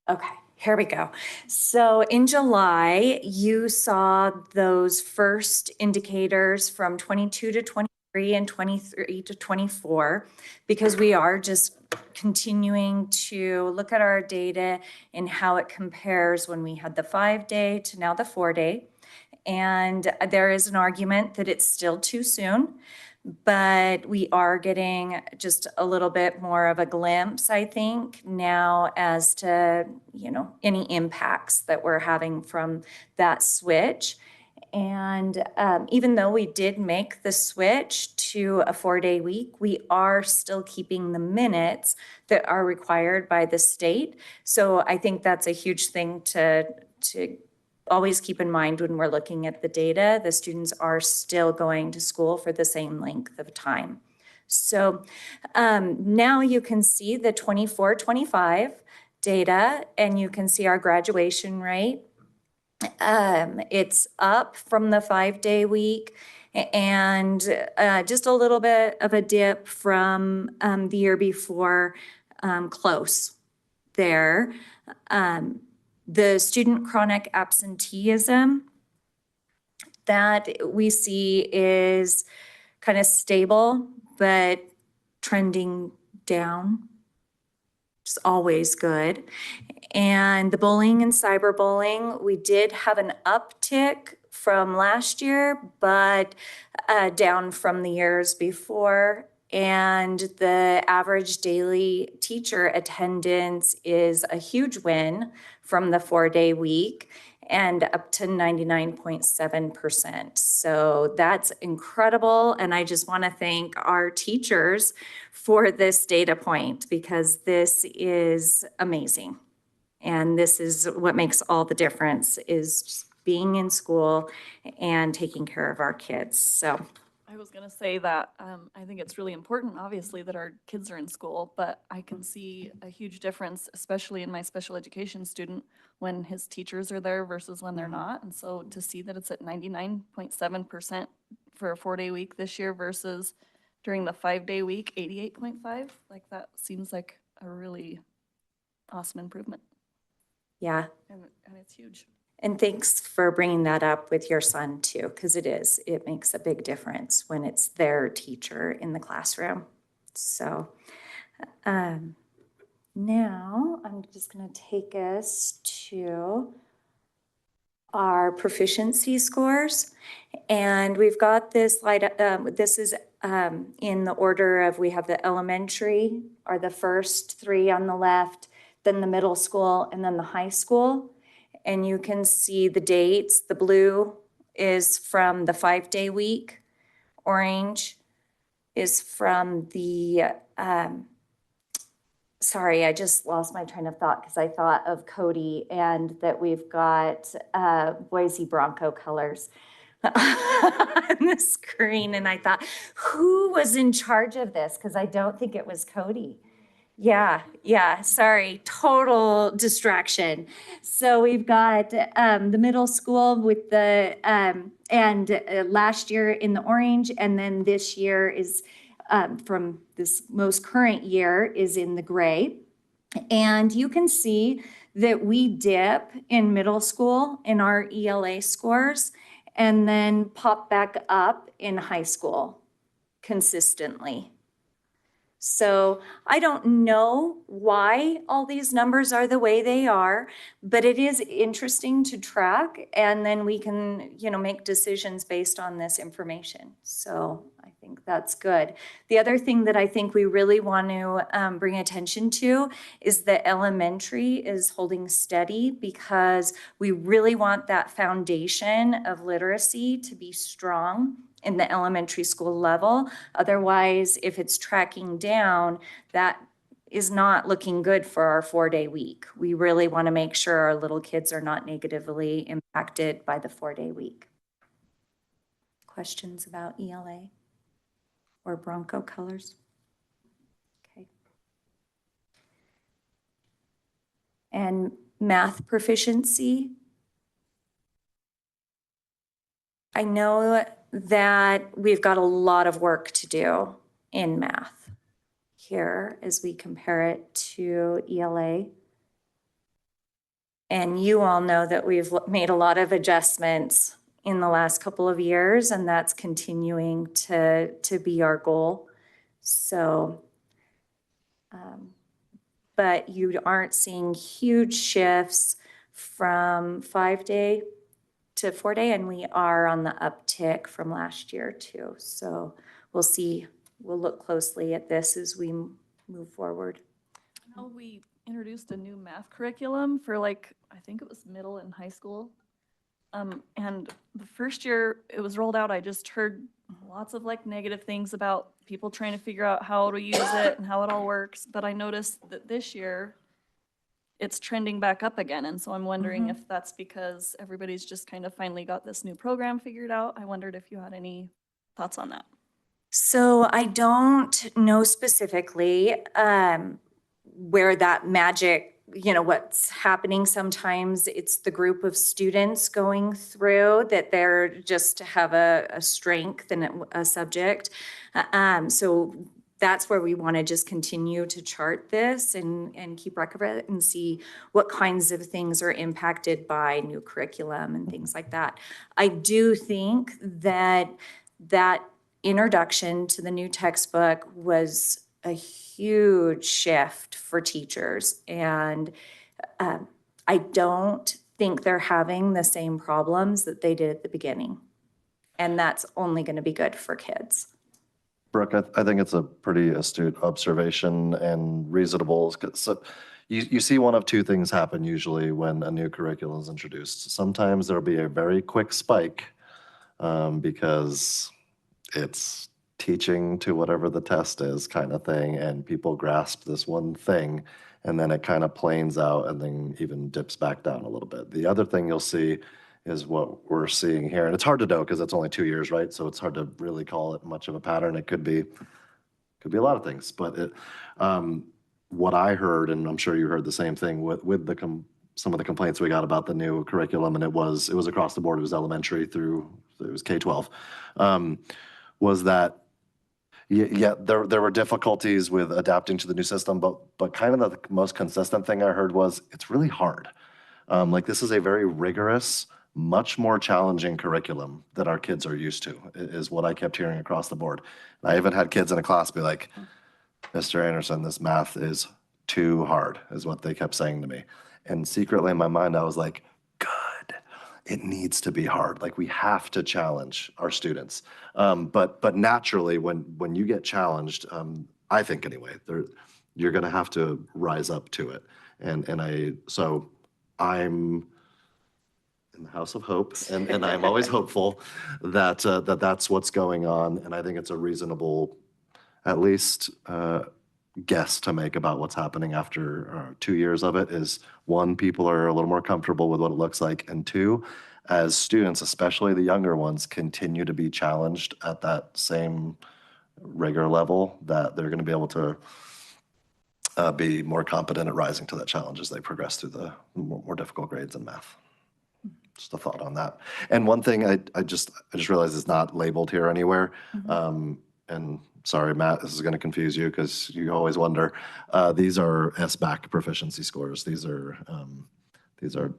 Okay, here we go. So in July, you saw those first indicators from 22 to 23 and 23 to 24, because we are just continuing to look at our data and how it compares when we had the 5-day to now the 4-day. And there is an argument that it's still too soon, but we are getting just a little bit more of a glimpse, I think, now as to, any impacts that we're having from that switch. And even though we did make the switch to a 4-day week, we are still keeping the minutes that are required by the state. So I think that's a huge thing to always keep in mind when we're looking at the data. The students are still going to school for the same length of time. So now you can see the 24-25 data, and you can see our graduation rate. It's up from the 5-day week, and just a little bit of a dip from the year before, close there. The student chronic absenteeism that we see is kind of stable, but trending down. It's always good. And the bullying and cyberbullying, we did have an uptick from last year, but down from the years before. And the average daily teacher attendance is a huge win from the 4-day week, and up to 99.7%. So that's incredible. And I just want to thank our teachers for this data point, because this is amazing. And this is what makes all the difference, is just being in school and taking care of our kids. So I was going to say that I think it's really important, obviously, that our kids are in school, but I can see a huge difference, especially in my special education student, when his teachers are there versus when they're not. And so to see that it's at 99.7% for a 4-day week this year versus during the 5-day week, 88.5, like that seems like a really awesome improvement. yeah. And it's huge. And thanks for bringing that up with your son too, because it makes a big difference when it's their teacher in the classroom. So now I'm just going to take us to our proficiency scores. And we've got this slide, this is in the order of, we have the elementary, are the first 3 on the left, then the middle school, and then the high school. And you can see the dates. The blue is from the 5-day week. Orange is from the, sorry, I just lost my train of thought because I thought of Cody and that we've got Boise Bronco colors on the screen. And I thought, who was in charge of this? Because I don't think it was Cody. Yeah, sorry, total distraction. So we've got the middle school with the, and last year in the orange, and then this year is from this most current year is in the gray. And you can see that we dip in middle school in our ELA scores and then pop back up in high school consistently. So I don't know why all these numbers are the way they are, but it is interesting to track, and then we can, make decisions based on this information. So I think that's good. The other thing that I think we really want to bring attention to is that elementary is holding steady, because we really want that foundation of literacy to be strong in the elementary school level. Otherwise, if it's tracking down, that is not looking good for our 4-day week. We really want to make sure our little kids are not negatively impacted by the 4-day week. Questions about ELA or Bronco colors? Okay. And math proficiency. I know that we've got a lot of work to do in math here as we compare it to ELA. And you all know that we've made a lot of adjustments in the last couple of years, and that's continuing to be our goal. So, but you aren't seeing huge shifts from 5-day to 4-day, and we are on the uptick from last year too. So we'll see, we'll look closely at this as we move forward. I know we introduced a new math curriculum for like, I think it was middle and high school. And the first year it was rolled out, I just heard lots of like negative things about people trying to figure out how to use it and how it all works. But I noticed that this year it's trending back up again. And so I'm wondering if that's because everybody's just kind of finally got this new program figured out. I wondered if you had any thoughts on that. So I don't know specifically where that magic, what's happening. Sometimes it's the group of students going through that they're just have a strength in a subject. So that's where we want to just continue to chart this and keep record of it and see what kinds of things are impacted by new curriculum and things like that. I do think that introduction to the new textbook was a huge shift for teachers. And I don't think they're having the same problems that they did at the beginning. And that's only going to be good for kids. Brooke, I think it's a pretty astute observation and reasonable. So you see one of two things happen usually when a new curriculum is introduced. Sometimes there'll be a very quick spike because it's teaching to whatever the test is kind of thing, and people grasp this one thing, and then it kind of planes out and then even dips back down a little bit. The other thing you'll see is what we're seeing here, and it's hard to know because it's only 2 years, right? So it's hard to really call it much of a pattern. It could be a lot of things, but what I heard, and I'm sure you heard the same thing with some of the complaints we got about the new curriculum, and it was across the board. It was elementary through, it was K-12, was that there were difficulties with adapting to the new system, but kind of the most consistent thing I heard was it's really hard. Like this is a very rigorous, much more challenging curriculum that our kids are used to, is what I kept hearing across the board. And I even had kids in a class be like, Mr. Anderson, this math is too hard, is what they kept saying to me. And secretly in my mind, I was like, good, it needs to be hard. Like we have to challenge our students. But naturally, when you get challenged, I think anyway, you're gonna have to rise up to it. So I'm in the house of hope, and I'm always hopeful that that's what's going on. And I think it's a reasonable, at least, guess to make about what's happening after 2 years of it is, one, people are a little more comfortable with what it looks like, and two, as students, especially the younger ones, continue to be challenged at that same rigor level, that they're going to be able to be more competent at rising to that challenge as they progress through the more difficult grades in math. Just a thought on that. And one thing I just realized is not labeled here anywhere. And sorry, Matt, this is going to confuse you because you always wonder. These are SBAC proficiency scores. These are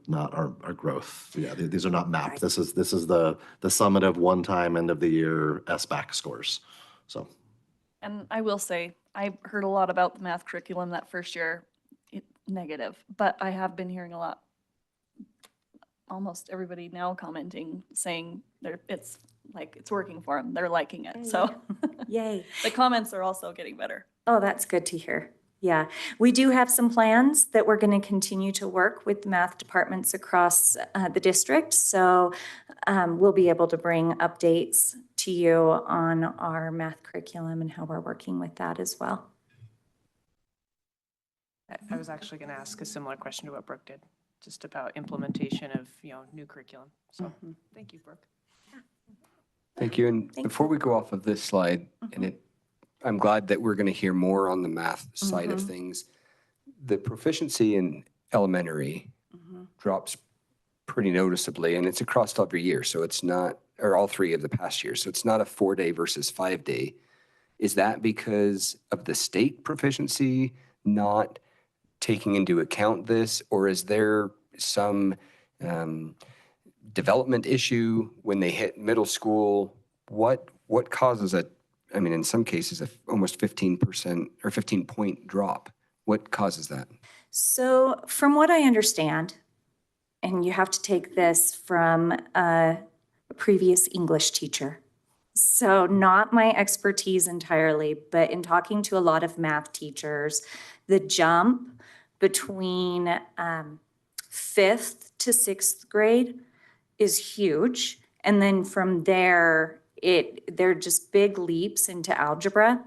not our growth. Yeah, these are not MAP. This is the summative one-time end of the year SBAC scores. So. And I will say, I heard a lot about the math curriculum that first year, negative, but I have been hearing a lot, almost everybody now commenting, saying it's working for them. They're liking it. So Yay. The comments are also getting better. Oh, that's good to hear. Yeah, we do have some plans that we're going to continue to work with math departments across the district. So we'll be able to bring updates to you on our math curriculum and how we're working with that as well. I was actually going to ask a similar question to what Brooke did, just about implementation of, new curriculum. So thank you, Brooke. Thank you. And before we go off of this slide, and I'm glad that we're going to hear more on the math side of things. The proficiency in elementary drops pretty noticeably, and it's across every year. So it's not, or all 3 of the past years. So it's not a 4-day versus 5-day. Is that because of the state proficiency not taking into account this, or is there some development issue when they hit middle school? What causes a, I mean, in some cases, almost 15% or 15-point drop? What causes that? So from what I understand, and you have to take this from a previous English teacher, so not my expertise entirely, but in talking to a lot of math teachers, the jump between 5th to 6th grade is huge. And then from there, they're just big leaps into algebra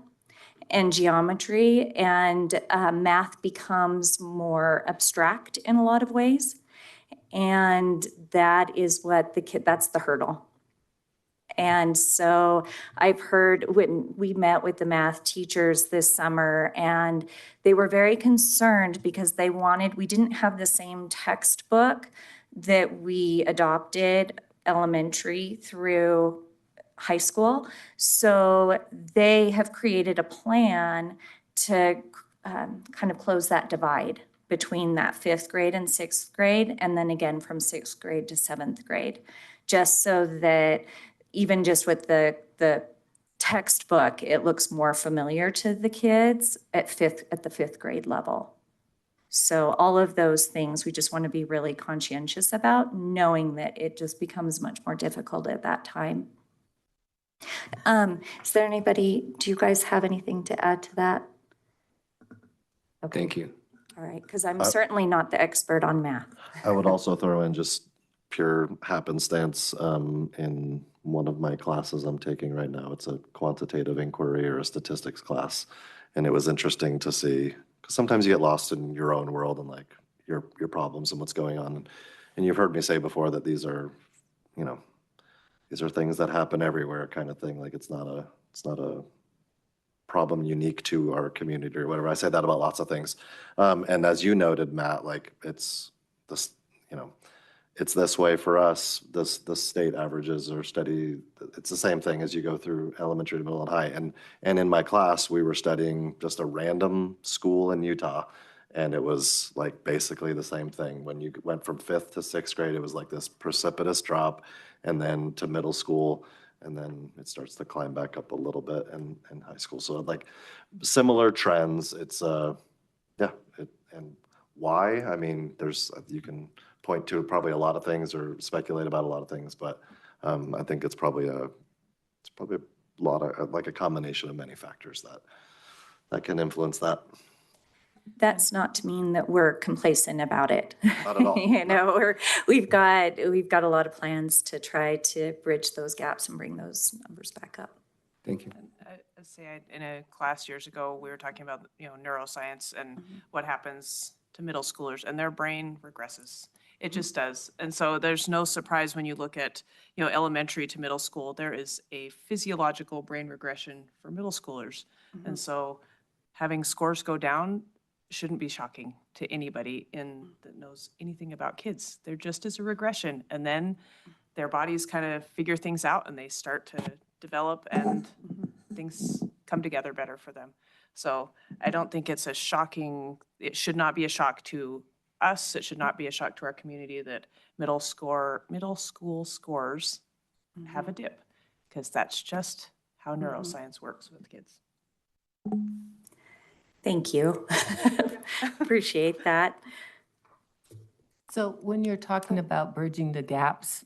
and geometry, and math becomes more abstract in a lot of ways. And that is what that's the hurdle. And so I've heard when we met with the math teachers this summer, and they were very concerned because we didn't have the same textbook that we adopted elementary through high school. So they have created a plan to kind of close that divide between that 5th grade and 6th grade, and then again from 6th grade to 7th grade, just so that even just with the textbook, it looks more familiar to the kids at the 5th grade level. So all of those things we just want to be really conscientious about, knowing that it just becomes much more difficult at that time. Is there anybody, do you guys have anything to add to that? Okay. Thank you. All right, because I'm certainly not the expert on math. I would also throw in just pure happenstance in one of my classes I'm taking right now. It's a quantitative inquiry or a statistics class. And it was interesting to see, because sometimes you get lost in your own world and like your problems and what's going on. And you've heard me say before that these are, these are things that happen everywhere kind of thing. Like it's not a problem unique to our community or whatever. I say that about lots of things. And as you noted, Matt, like it's this, it's this way for us. The state averages are steady. It's the same thing as you go through elementary to middle and high. And in my class, we were studying just a random school in Utah. And it was like basically the same thing. When you went from 5th to 6th grade, it was like this precipitous drop, and then to middle school, and then it starts to climb back up a little bit in high school. So like similar trends. It's and why? I mean, you can point to probably a lot of things or speculate about a lot of things, but I think it's probably a lot of like a combination of many factors that can influence that. That's not to mean that we're complacent about it. Not at all. We've got a lot of plans to try to bridge those gaps and bring those numbers back up. Thank you. I'd say in a class years ago, we were talking about, neuroscience and what happens to middle schoolers, and their brain regresses. It just does. And so there's no surprise when you look at, elementary to middle school, there is a physiological brain regression for middle schoolers. And so having scores go down shouldn't be shocking to anybody that knows anything about kids. There just is a regression, and then their bodies kind of figure things out and they start to develop and things come together better for them. So I don't think it's it should not be a shock to us. It should not be a shock to our community that middle school scores have a dip, because that's just how neuroscience works with kids. Thank you. Appreciate that. So when you're talking about bridging the gaps,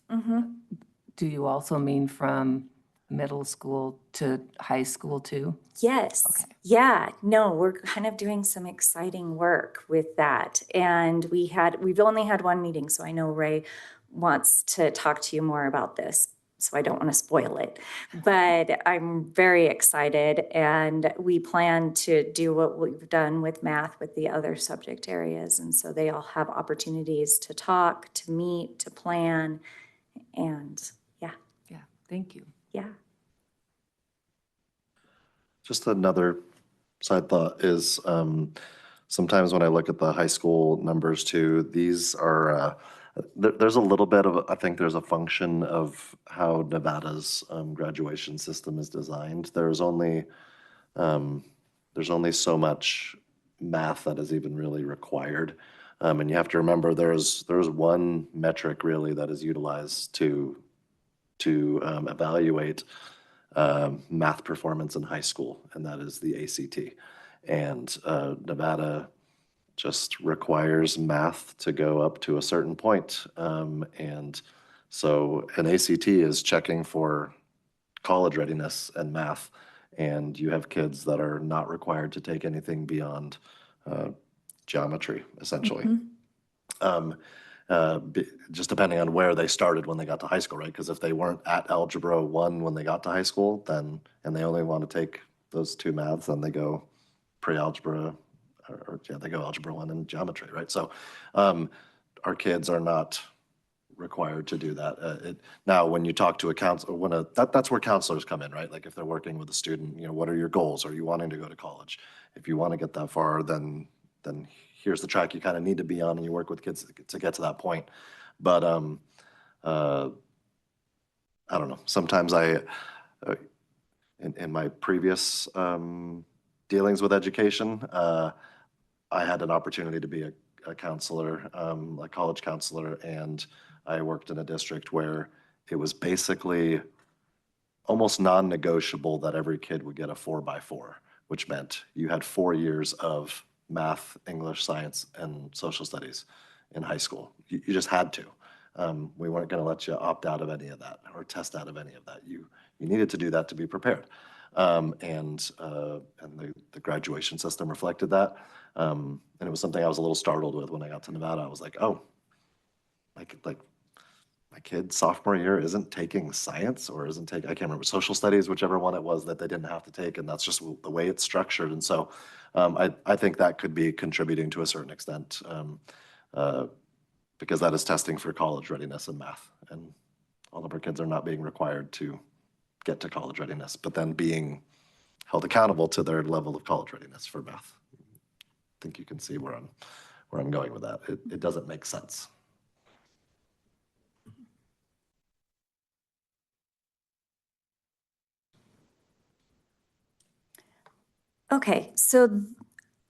do you also mean from middle school to high school too? Yes. Okay. Yeah. No, we're kind of doing some exciting work with that. And we've only had one meeting, so I know Ray wants to talk to you more about this. so I don't want to spoil it. But I'm very excited, and we plan to do what we've done with math with the other subject areas. And so they all have opportunities to talk, to meet, to plan, and yeah. Yeah, thank you. Yeah. Just another side thought is sometimes when I look at the high school numbers too, these are, there's a little bit of, I think there's a function of how Nevada's graduation system is designed. There's only so much math that is even really required. And you have to remember there's one metric really that is utilized to evaluate math performance in high school, and that is the ACT. And Nevada just requires math to go up to a certain point. And so an ACT is checking for college readiness and math, and you have kids that are not required to take anything beyond geometry, essentially. Just depending on where they started when they got to high school, right? Because if they weren't at Algebra 1 when they got to high school, then, and they only want to take those two maths, then they go pre-algebra, or yeah, they go Algebra 1 and geometry, right? So our kids are not required to do that. Now, when you talk to a counselor, that's where counselors come in, right? Like if they're working with a student, what are your goals? Are you wanting to go to college? If you want to get that far, then here's the track you kind of need to be on, and you work with kids to get to that point. But I don't know. Sometimes in my previous dealings with education, I had an opportunity to be a counselor, a college counselor, and I worked in a district where it was basically almost non-negotiable that every kid would get a 4x4, which meant you had 4 years of math, English, science, and social studies in high school. You just had to. We weren't going to let you opt out of any of that or test out of any of that. You needed to do that to be prepared. And the graduation system reflected that. And it was something I was a little startled with when I got to Nevada. I was like, oh, like my kid sophomore year isn't taking science or isn't taking, I can't remember, social studies, whichever one it was that they didn't have to take. And that's just the way it's structured. And so I think that could be contributing to a certain extent because that is testing for college readiness in math. And all of our kids are not being required to get to college readiness, but then being held accountable to their level of college readiness for math. I think you can see where I'm going with that. It doesn't make sense. Okay, so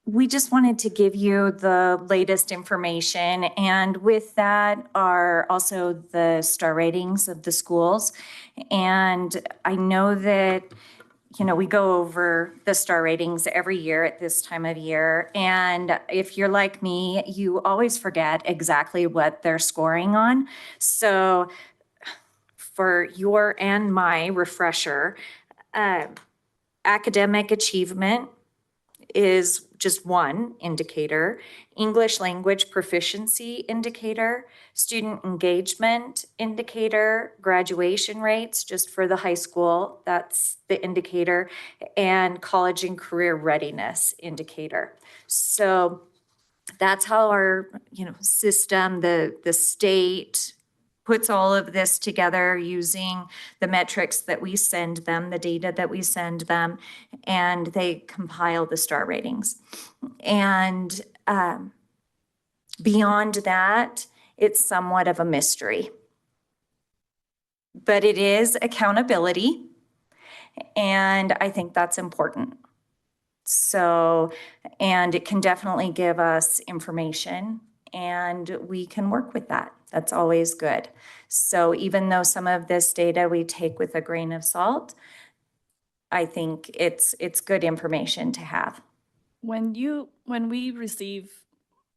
we just wanted to give you the latest information, and with that are also the star ratings of the schools. And I know that, we go over the star ratings every year at this time of year. And if you're like me, you always forget exactly what they're scoring on. So for your and my refresher, academic achievement is just one indicator. English language proficiency indicator, student engagement indicator, graduation rates just for the high school, that's the indicator, and college and career readiness indicator. So that's how our system, the state puts all of this together using the metrics that we send them, the data that we send them, and they compile the star ratings. And beyond that, it's somewhat of a mystery. But it is accountability, and I think that's important. So, and it can definitely give us information, and we can work with that. That's always good. So even though some of this data we take with a grain of salt, I think it's good information to have. When we receive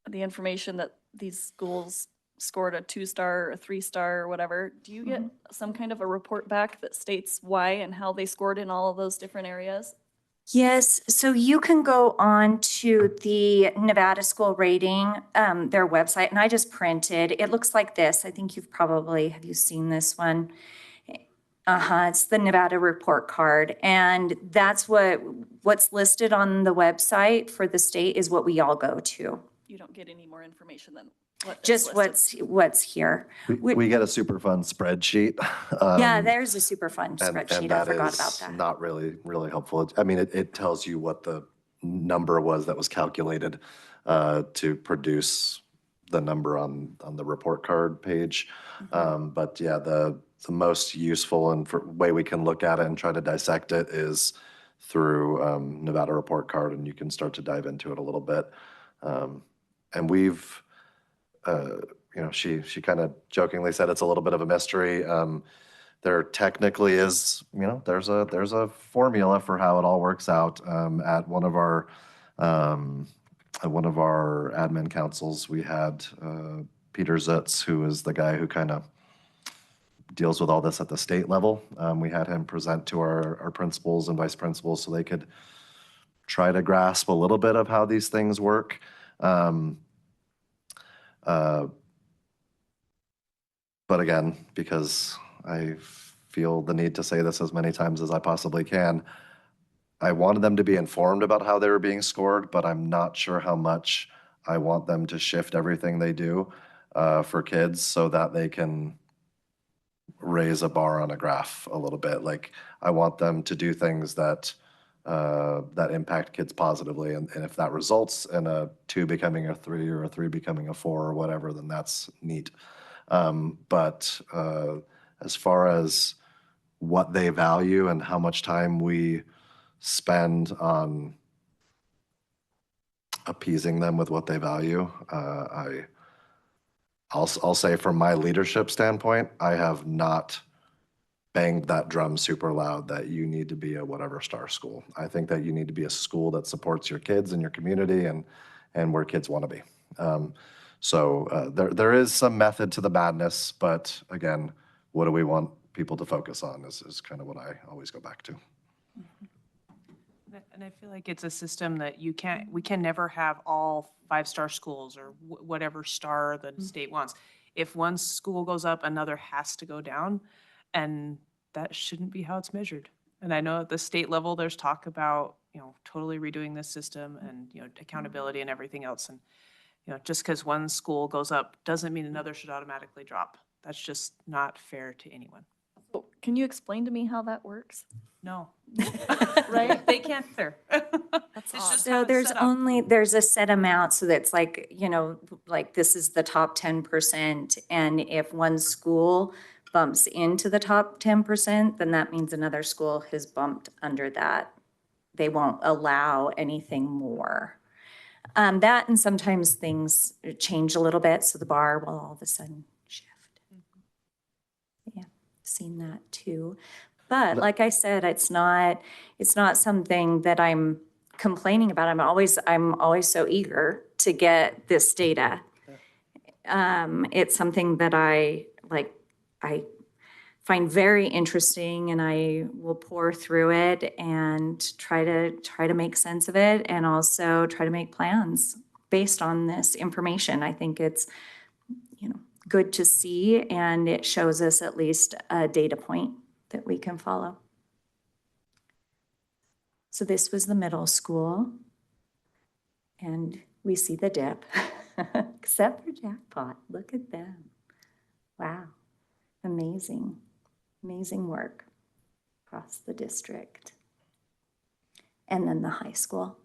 the information that these schools scored a 2-star, a 3-star, or whatever, do you get some kind of a report back that states why and how they scored in all of those different areas? Yes, so you can go on to the Nevada School Rating, their website, and I just printed. It looks like this. I think have you seen this one? It's the Nevada report card. And that's what's listed on the website for the state is what we all go to. You don't get any more information than what is Just listed. what's here. We get a super fun spreadsheet. Yeah, there's a super fun spreadsheet. I forgot about that. Not really, really helpful. I mean, it tells you what the number was that was calculated to produce the number on the report card page. But yeah, the most useful and way we can look at it and try to dissect it is through Nevada report card, and you can start to dive into it a little bit. And we've, she kind of jokingly said it's a little bit of a mystery. There technically is, there's a formula for how it all works out. At one of our admin councils, we had Peter Zutz, who is the guy who kind of deals with all this at the state level. We had him present to our principals and vice principals so they could try to grasp a little bit of how these things work. But again, because I feel the need to say this as many times as I possibly can, I wanted them to be informed about how they were being scored, but I'm not sure how much I want them to shift everything they do for kids so that they can raise a bar on a graph a little bit. Like, I want them to do things that impact kids positively. And if that results in a 2 becoming a 3 or a 3 becoming a 4 or whatever, then that's neat. But as far as what they value and how much time we spend on appeasing them with what they value, I'll say from my leadership standpoint, I have not banged that drum super loud that you need to be a whatever star school. I think that you need to be a school that supports your kids and your community and where kids want to be. So there is some method to the madness, but again, what do we want people to focus on is kind of what I always go back to. And I feel like it's a system that we can never have all 5-star schools or whatever star the state wants. If one school goes up, another has to go down, and that shouldn't be how it's measured. And I know at the state level, there's talk about, totally redoing this system and, accountability and everything else. And, just because one school goes up doesn't mean another should automatically drop. That's just not fair to anyone. Can you explain to me how that works? No. Right? They can't either. That's It's just So how it's there's set up. there's a set amount, so that's like, like this is the top 10%. And if one school bumps into the top 10%, then that means another school has bumped under that. They won't allow anything more. That and sometimes things change a little bit, so the bar will all of a sudden shift. Yeah, seen that too. But like I said, it's not something that I'm complaining about. I'm always so eager to get this data. It's something that I find very interesting, and I will pour through it and try to make sense of it, and also try to make plans based on this information. I think it's good to see, and it shows us at least a data point that we can follow. So this was the middle school, and we see the dip, except for Jackpot. Look at them. Wow, amazing, amazing work across the district. And then the high school.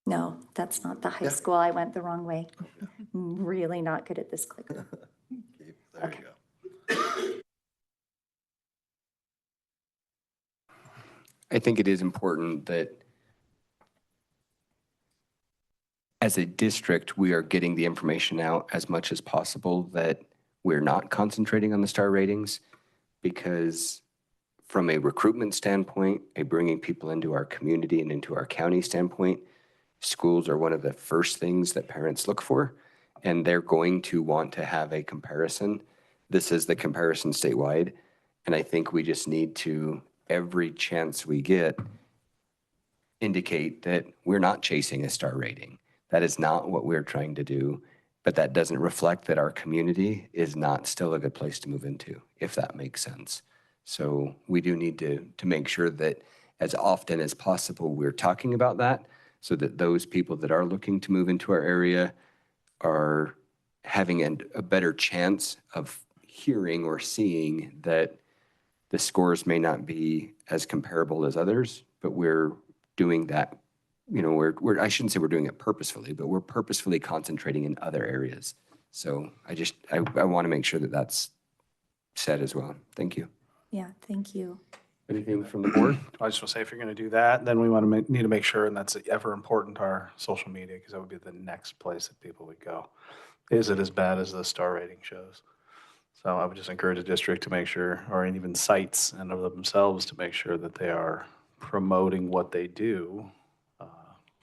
No, that's not the high school. I went the wrong way. I'm really not good at this clicker. There you go. I think it is important that as a district, we are getting the information out as much as possible, that we're not concentrating on the star ratings, because from a recruitment standpoint, a bringing people into our community and into our county standpoint, schools are one of the first things that parents look for, and they're going to want to have a comparison. This is the comparison statewide, and I think we just need to, every chance we get, indicate that we're not chasing a star rating. That is not what we're trying to do. but that doesn't reflect that our community is not still a good place to move into, if that makes sense. So we do need to make sure that as often as possible, we're talking about that so that those people that are looking to move into our area are having a better chance of hearing or seeing that the scores may not be as comparable as others, but we're doing that, you know, we're I shouldn't say we're doing it purposefully, but we're purposefully concentrating in other areas. So I want to make sure that that's said as well. Thank you. Yeah, thank you. Anything from the board? I just want to say, if you're going to do that, then we want to need to make sure, and that's ever important, our social media, because that would be the next place that people would go. Is it as bad as the star rating shows? So I would just encourage the district to make sure, or even sites and of themselves to make sure that they are promoting what they do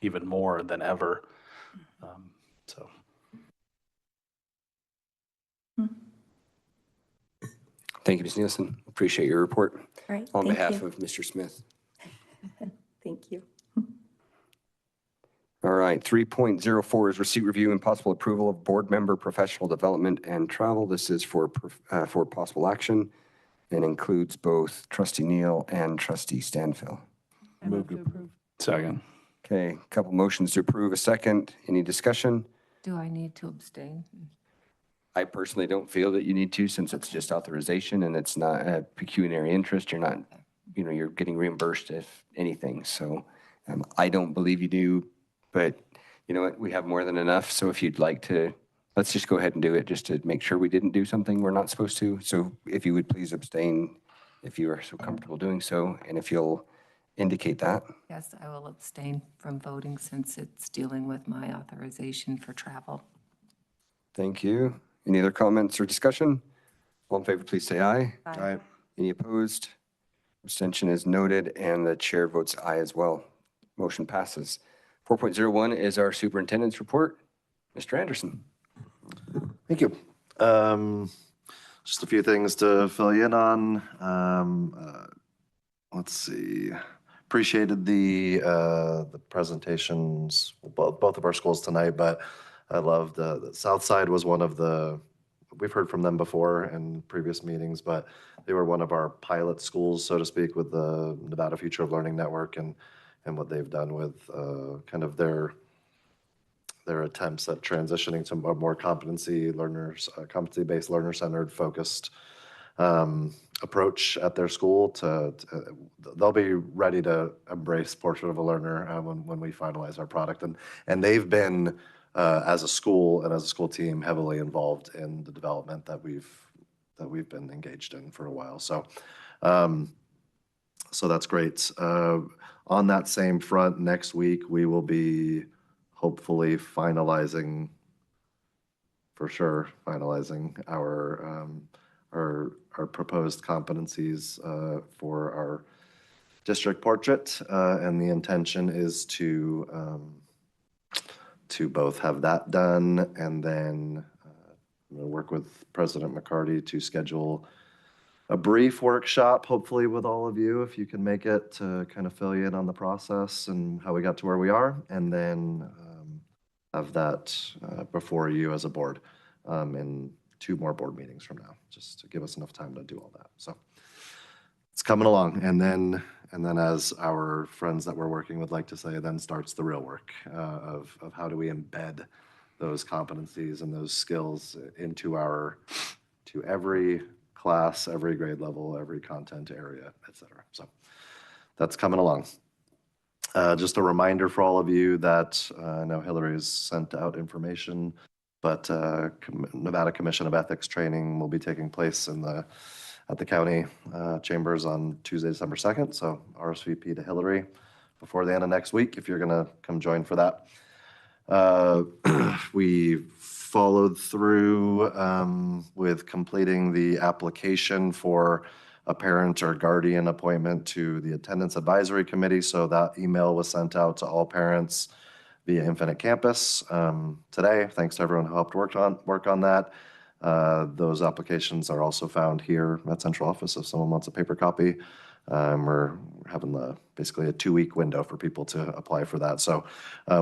even more than ever. So. Thank you, Ms. Nielsen. Appreciate your report. All right, On thank behalf you. of Mr. Smith. Thank you. All right, 3.04 is receipt, review, and possible approval of board member professional development and travel. This is for possible action and includes both Trustee Neal and Trustee Stanfill. Move to approve. Second. Okay, a couple motions to approve, a second. Any discussion? Do I need to abstain? I personally don't feel that you need to, since it's just authorization and it's not a pecuniary interest. You're not, you know, you're getting reimbursed if anything. So I don't believe you do, but you know what? We have more than enough. So if you'd like to, let's just go ahead and do it just to make sure we didn't do something we're not supposed to. So if you would please abstain if you are so comfortable doing so, and if you'll indicate that. Yes, I will abstain from voting since it's dealing with my authorization for travel. Thank you. Any other comments or discussion? All in favor, please say aye. Aye. Any opposed? Abstention is noted, and the chair votes aye as well. Motion passes. 4.01 is our superintendent's report. Mr. Anderson. Thank you. Just a few things to fill you in on. Let's see. Appreciated the presentations, both of our schools tonight, but I loved the Southside was one of the, we've heard from them before in previous meetings, but they were one of our pilot schools, so to speak, with the Nevada Future of Learning Network and what they've done with kind of their attempts at transitioning to a more competency-based, learner-centered, focused approach at their school. They'll be ready to embrace portrait of a learner when we finalize our product, and they've been as a school and as a school team heavily involved in the development that we've been engaged in for a while. So that's great. On that same front, next week we will be hopefully finalizing our proposed competencies for our district portrait, and the intention is to both have that done and then I'm going to work with President McCarty to schedule a brief workshop, hopefully with all of you, if you can make it, to kind of fill you in on the process and how we got to where we are, and then have that before you as a board in 2 more board meetings from now, just to give us enough time to do all that. So it's coming along. And then as our friends that we're working with like to say, then starts the real work of how do we embed those competencies and those skills into every class, every grade level, every content area, et cetera. So that's coming along. Just a reminder for all of you that I know Hillary's sent out information, but Nevada Commission of Ethics training will be taking place at the county chambers on Tuesday, December 2nd. So RSVP to Hillary before the end of next week if you're going to come join for that. We followed through with completing the application for a parent or guardian appointment to the Attendance Advisory Committee. So that email was sent out to all parents via Infinite Campus today. Thanks to everyone who helped work on that. Those applications are also found here at central office if someone wants a paper copy. We're having basically a 2-week window for people to apply for that. So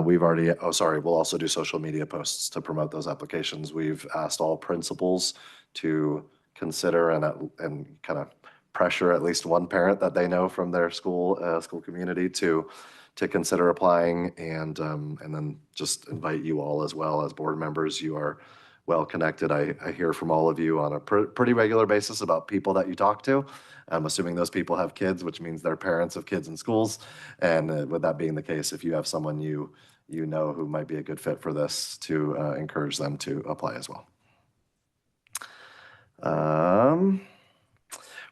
we've already, we'll also do social media posts to promote those applications. We've asked all principals to consider and kind of pressure at least one parent that they know from their school community to consider applying, and then just invite you all as well as board members. You are well connected. I hear from all of you on a pretty regular basis about people that you talk to. I'm assuming those people have kids, which means they're parents of kids in schools. And with that being the case, if you have someone you know who might be a good fit for this, to encourage them to apply as well.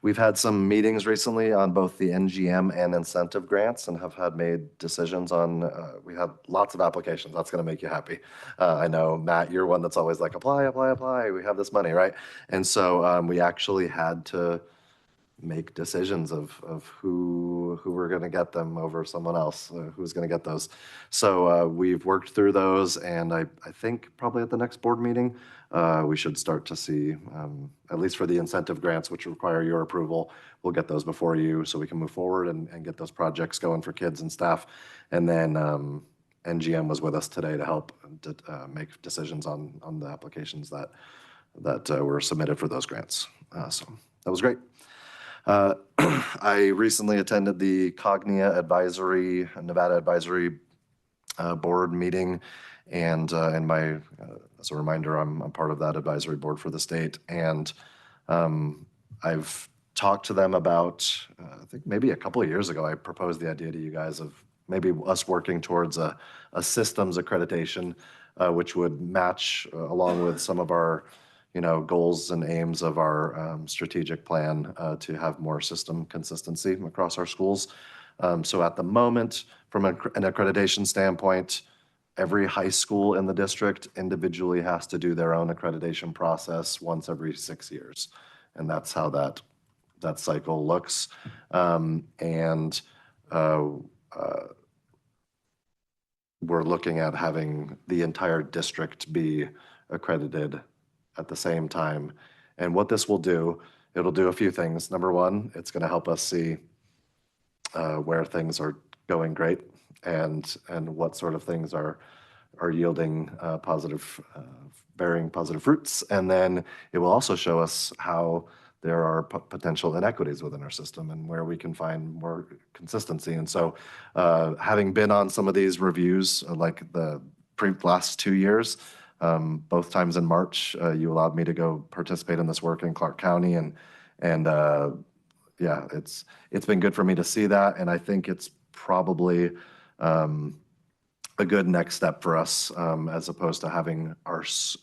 We've had some meetings recently on both the NGM and incentive grants and have made decisions on, we had lots of applications. That's going to make you happy. I know, Matt, you're one that's always like, apply, apply, apply. We have this money, right? And so we actually had to make decisions of who we're going to get them over someone else, who's going to get those. So we've worked through those, and I think probably at the next board meeting, we should start to see, at least for the incentive grants, which require your approval, we'll get those before you so we can move forward and get those projects going for kids and staff. And then NGM was with us today to help make decisions on the applications that were submitted for those grants. So that was great. I recently attended the Cognia Nevada Advisory Board meeting, and as a reminder, I'm part of that advisory board for the state, and I've talked to them about, I think maybe a couple of years ago, I proposed the idea to you guys of maybe us working towards a systems accreditation, which would match along with some of our goals and aims of our strategic plan to have more system consistency across our schools. So at the moment, from an accreditation standpoint, every high school in the district individually has to do their own accreditation process once every 6 years. And that's how that cycle looks. We're looking at having the entire district be accredited at the same time. And what this will do, it'll do a few things. Number one, it's going to help us see where things are going great and what sort of things are yielding bearing positive fruits. And then it will also show us how there are potential inequities within our system and where we can find more consistency. And so having been on some of these reviews, like the last 2 years, both times in March, you allowed me to go participate in this work in Clark County, and yeah, it's been good for me to see that, and I think it's probably a good next step for us, as opposed to having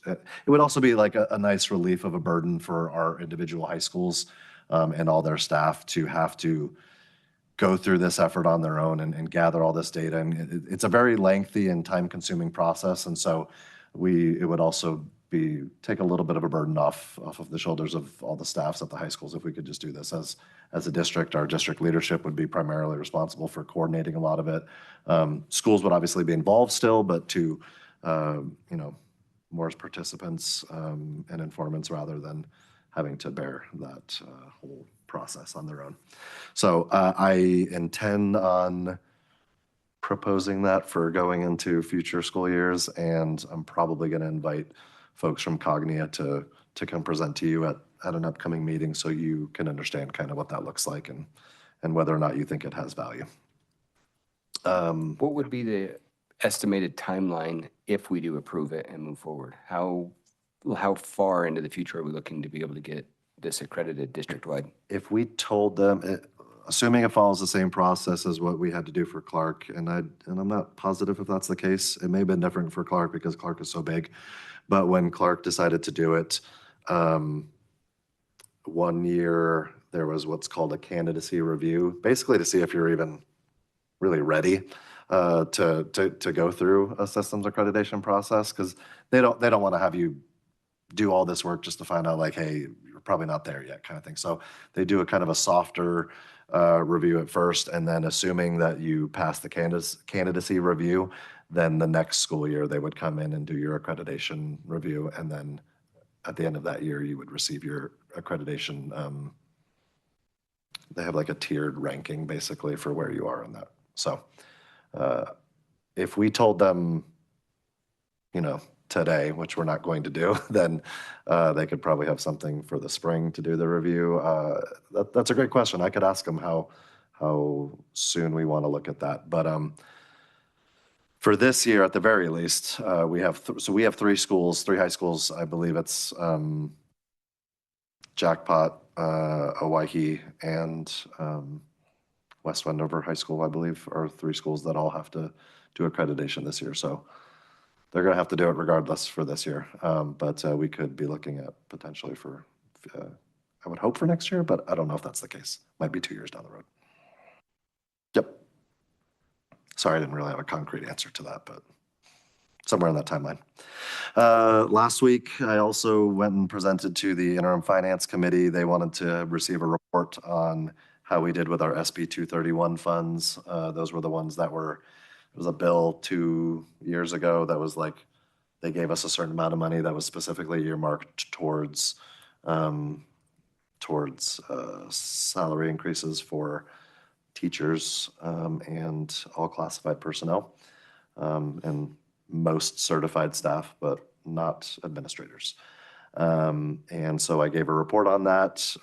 it would also be like a nice relief of a burden for our individual high schools and all their staff to have to go through this effort on their own and gather all this data. And it's a very lengthy and time-consuming process, and so it would also take a little bit of a burden off of the shoulders of all the staffs at the high schools if we could just do this as a district. Our district leadership would be primarily responsible for coordinating a lot of it. Schools would obviously be involved still, but to more as participants and informants rather than having to bear that whole process on their own. So I intend on proposing that for going into future school years, and I'm probably going to invite folks from Cognia to come present to you at an upcoming meeting so you can understand kind of what that looks like and whether or not you think it has value. What would be the estimated timeline if we do approve it and move forward? How far into the future are we looking to be able to get this accredited district-wide? If we told them, assuming it follows the same process as what we had to do for Clark, and I'm not positive if that's the case. It may have been different for Clark because Clark is so big. But when Clark decided to do it, 1 year, there was what's called a candidacy review, basically to see if you're even really ready to go through a systems accreditation process, because they don't want to have you do all this work just to find out like, hey, you're probably not there yet kind of thing. So they do a kind of a softer review at first, and then assuming that you pass the candidacy review, then the next school year they would come in and do your accreditation review, and then at the end of that year you would receive your accreditation they have like a tiered ranking basically for where you are in that. So if we told them, you know, today, which we're not going to do, then they could probably have something for the spring to do the review. That's a great question. I could ask them how soon we want to look at that. But for this year, at the very least, we have we have three high schools. I believe it's Jackpot, Owyhee, and West Wendover High School, I believe, are three schools that all have to do accreditation this year. So they're going to have to do it regardless for this year. But we could be looking at potentially for, I would hope for next year, but I don't know if that's the case. Might be 2 years down the road. Yep. Sorry, I didn't really have a concrete answer to that, but somewhere in that timeline. Last week, I also went and presented to the Interim Finance Committee. They wanted to receive a report on how we did with our SB 231 funds. Those were the ones that were, it was a bill 2 years ago that was like, they gave us a certain amount of money that was specifically earmarked towards salary increases for teachers and all classified personnel and most certified staff, but not administrators. And so I gave a report on that,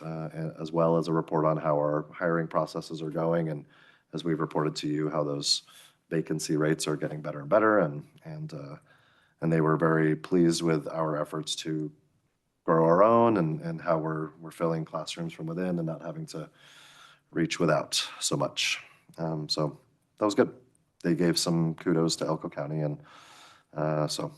as well as a report on how our hiring processes are going. And as we've reported to you, how those vacancy rates are getting better and better. And they were very pleased with our efforts to grow our own and how we're filling classrooms from within and not having to reach without so much. So that was good. They gave some kudos to Elko County, and so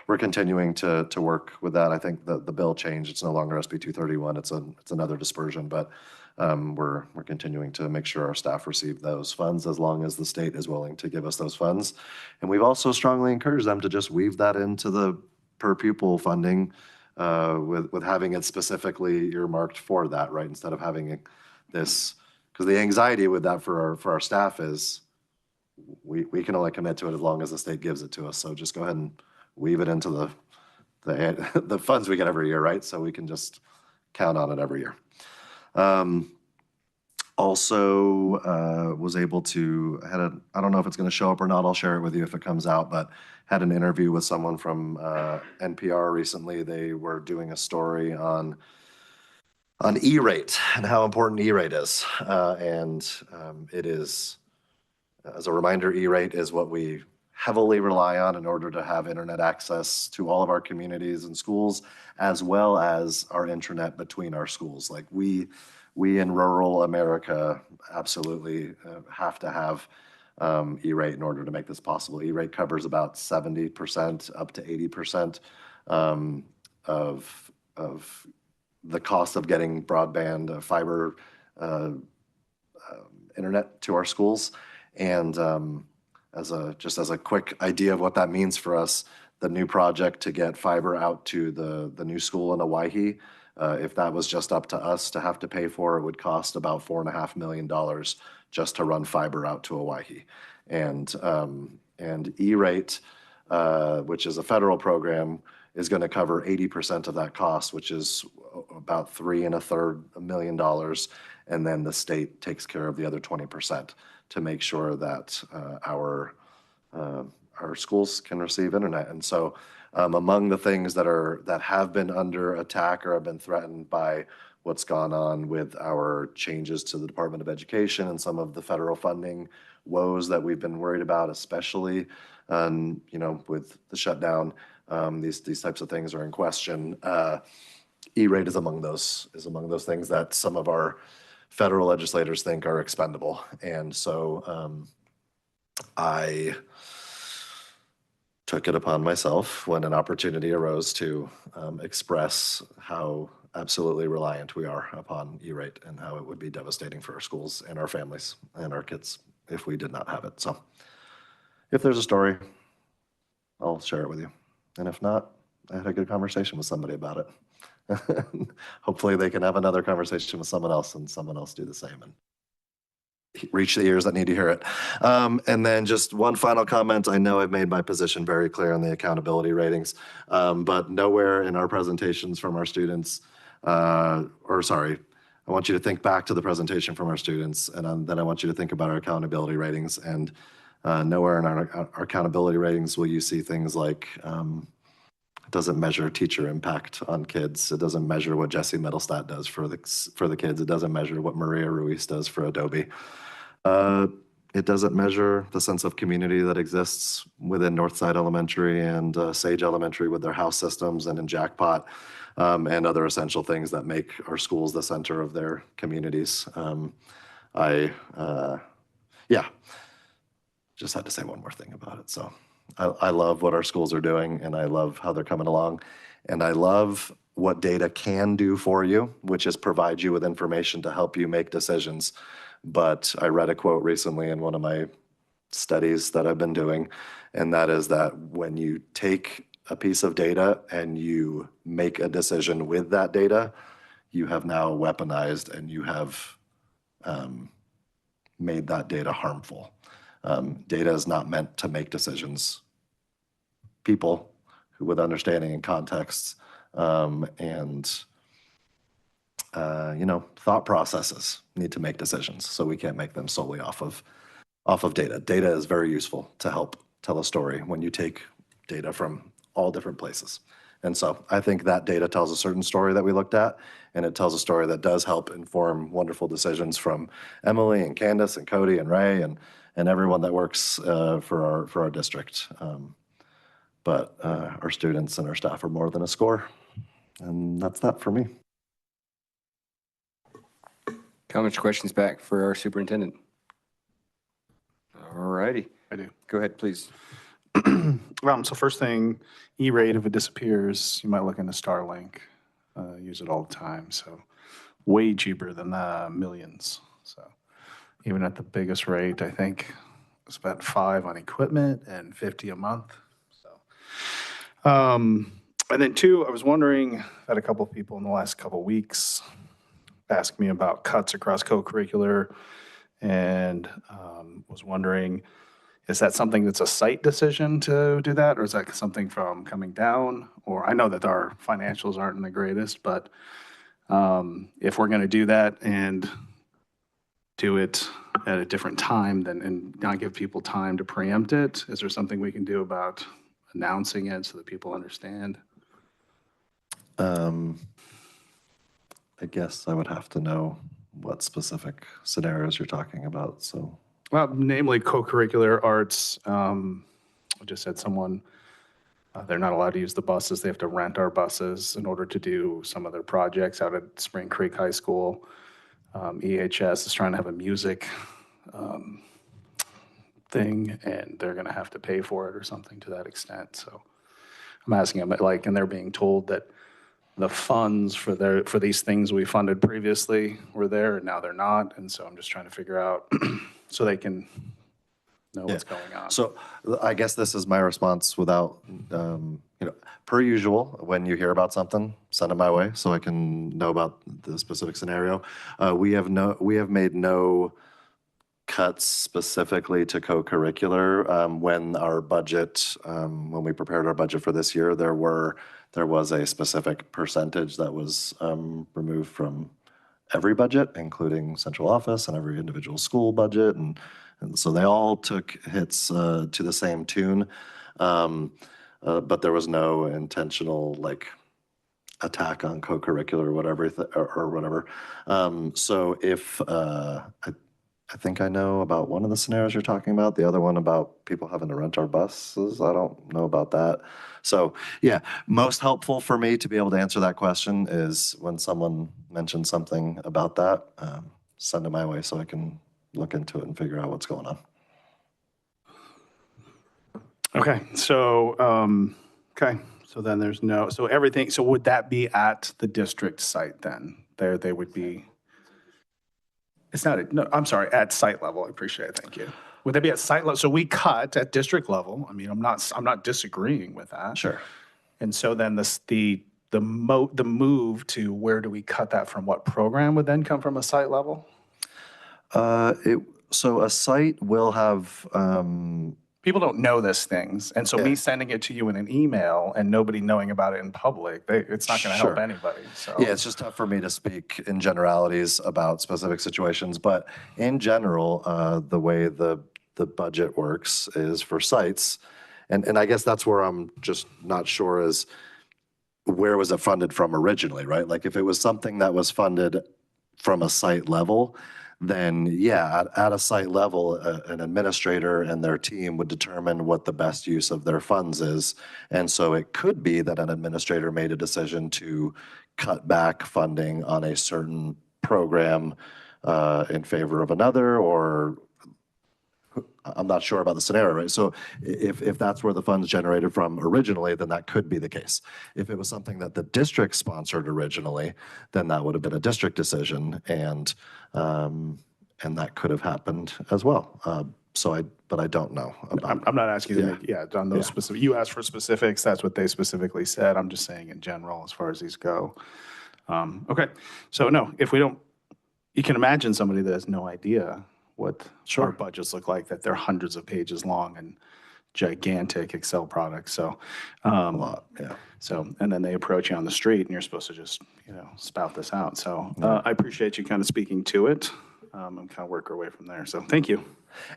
we're continuing to work with that. I think the bill changed. It's no longer SB 231. It's another dispersion, but we're continuing to make sure our staff receive those funds as long as the state is willing to give us those funds. And we've also strongly encouraged them to just weave that into the per pupil funding with having it specifically earmarked for that, right? Instead of having this, because the anxiety with that for our staff is we can only commit to it as long as the state gives it to us. So just go ahead and weave it into the funds we get every year, right? So we can just count on it every year. Also was able to, I don't know if it's going to show up or not, I'll share it with you if it comes out, but had an interview with someone from NPR recently. They were doing a story on E-rate and how important E-rate is. It is, as a reminder, E-rate is what we heavily rely on in order to have internet access to all of our communities and schools, as well as our intranet between our schools. Like we in rural America absolutely have to have E-rate in order to make this possible. E-rate covers about 70% up to 80% of the cost of getting broadband fiber internet to our schools. And just as a quick idea of what that means for us, the new project to get fiber out to the new school in Owyhee, if that was just up to us to have to pay for, it would cost about $4.5 million just to run fiber out to Owyhee. And E-rate, which is a federal program, is going to cover 80% of that cost, which is about $3.33 million. And then the state takes care of the other 20% to make sure that our schools can receive internet. And so among the things that have been under attack or have been threatened by what's gone on with our changes to the Department of Education and some of the federal funding woes that we've been worried about, especially with the shutdown, these types of things are in question. E-rate is among those things that some of our federal legislators think are expendable. And so I took it upon myself when an opportunity arose to express how absolutely reliant we are upon E-rate and how it would be devastating for our schools and our families and our kids if we did not have it. So if there's a story, I'll share it with you. And if not, I had a good conversation with somebody about it. Hopefully they can have another conversation with someone else and someone else do the same and reach the ears that need to hear it. And then just one final comment. I know I've made my position very clear on the accountability ratings, but nowhere in our presentations from our students, I want you to think back to the presentation from our students, and then I want you to think about our accountability ratings. And nowhere in our accountability ratings will you see things like it doesn't measure teacher impact on kids. It doesn't measure what Jesse Middlestat does for the kids. It doesn't measure what Maria Ruiz does for Adobe. It doesn't measure the sense of community that exists within Northside Elementary and Sage Elementary with their house systems and in Jackpot and other essential things that make our schools the center of their communities. Yeah, just had to say one more thing about it. So I love what our schools are doing, and I love how they're coming along. And I love what data can do for you, which is provide you with information to help you make decisions. But I read a quote recently in one of my studies that I've been doing, and that is that when you take a piece of data and you make a decision with that data, you have now weaponized and you have made that data harmful. Data is not meant to make decisions. People who with understanding and context and thought processes need to make decisions. So we can't make them solely off of data. Data is very useful to help tell a story when you take data from all different places. And so I think that data tells a certain story that we looked at, and it tells a story that does help inform wonderful decisions from Emily and Candace and Cody and Ray and everyone that works for our district. But our students and our staff are more than a score. And that's that for me. Comments or questions back for our superintendent? All righty. I do. Go ahead, please. So first thing, E-rate, if it disappears, you might look into Starlink. Use it all the time. So way cheaper than the millions. So even at the biggest rate, I think it's about $5 on equipment and $50 a month. So, and then two, I was wondering, I had a couple of people in the last couple of weeks ask me about cuts across co-curricular, and was wondering, is that something that's a site decision to do that, or is that something from coming down? Or I know that our financials aren't the greatest, but if we're going to do that and do it at a different time and not give people time to preempt it, is there something we can do about announcing it so that people understand? I guess I would have to know what specific scenarios you're talking about. So, well, namely co-curricular arts. I just had someone, they're not allowed to use the buses. They have to rent our buses in order to do some of their projects out at Spring Creek High School. EHS is trying to have a music thing, and they're going to have to pay for it or something to that extent. So I'm asking them, like, and they're being told that the funds for these things we funded previously were there, and now they're not. And so I'm just trying to figure out so they can know what's going on. So I guess this is my response without, per usual, when you hear about something, send it my way so I can know about the specific scenario. We have made no cuts specifically to co-curricular. When our budget, when we prepared our budget for this year, there was a specific percentage that was removed from every budget, including central office and every individual school budget. And so they all took hits to the same tune. But there was no intentional attack on co-curricular or whatever. So if I think I know about one of the scenarios you're talking about, the other one about people having to rent our buses, I don't know about that. So yeah, most helpful for me to be able to answer that question is when someone mentions something about that, send it my way so I can look into it and figure out what's going on. Okay, so so then there's no, so everything, so would that be at the district site then? They would be, it's not, no, I'm sorry, at site level, I appreciate it, thank you. Would they be at site level? So we cut at district level. I mean, I'm not disagreeing with that. Sure. And so then the move to where do we cut that from, what program would then come from a site level? So a site will have, people don't know this things. And so me sending it to you in an email and nobody knowing about it in public, it's not going to help Sure. anybody. So Yeah, it's just tough for me to speak in generalities about specific situations, but in general, the way the budget works is for sites, and I guess that's where I'm just not sure is where was it funded from originally, right? Like if it was something that was funded from a site level, then yeah, at a site level, an administrator and their team would determine what the best use of their funds is. And so it could be that an administrator made a decision to cut back funding on a certain program in favor of another, or I'm not sure about the scenario, right? So if that's where the funds generated from originally, then that could be the case. If it was something that the district sponsored originally, then that would have been a district decision, and that could have happened as well. But I don't know. I'm not asking you to make, on those specific, you asked for specifics, that's what they specifically said. I'm just saying in general, as far as these go. Okay, so no, if we don't, you can imagine somebody that has no idea what our budgets look like, that they're hundreds of pages long and gigantic Excel products. So, a lot, yeah. So, and then they approach you on the street and you're supposed to just, spout this out. So I appreciate you kind of speaking to it and kind of work our way from there. So thank you.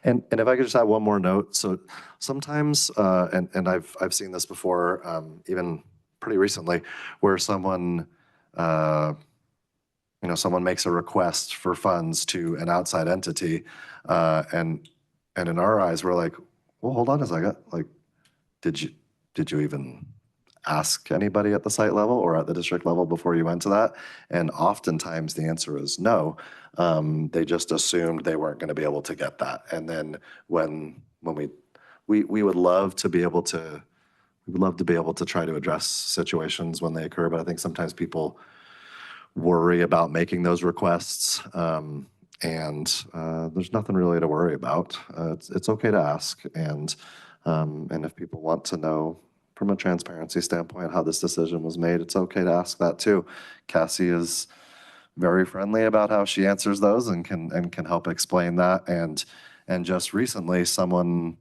And if I could just add one more note. So sometimes, and I've seen this before, even pretty recently, where someone, someone makes a request for funds to an outside entity, and in our eyes, we're like, well, hold on a second. Like, did you even ask anybody at the site level or at the district level before you went to that? And oftentimes the answer is no. They just assumed they weren't going to be able to get that. And then when we would love to be able to, try to address situations when they occur, but I think sometimes people worry about making those requests, and there's nothing really to worry about. It's okay to ask, and if people want to know from a transparency standpoint how this decision was made, it's okay to ask that too. Cassie is very friendly about how she answers those and can help explain that. And just recently, someone,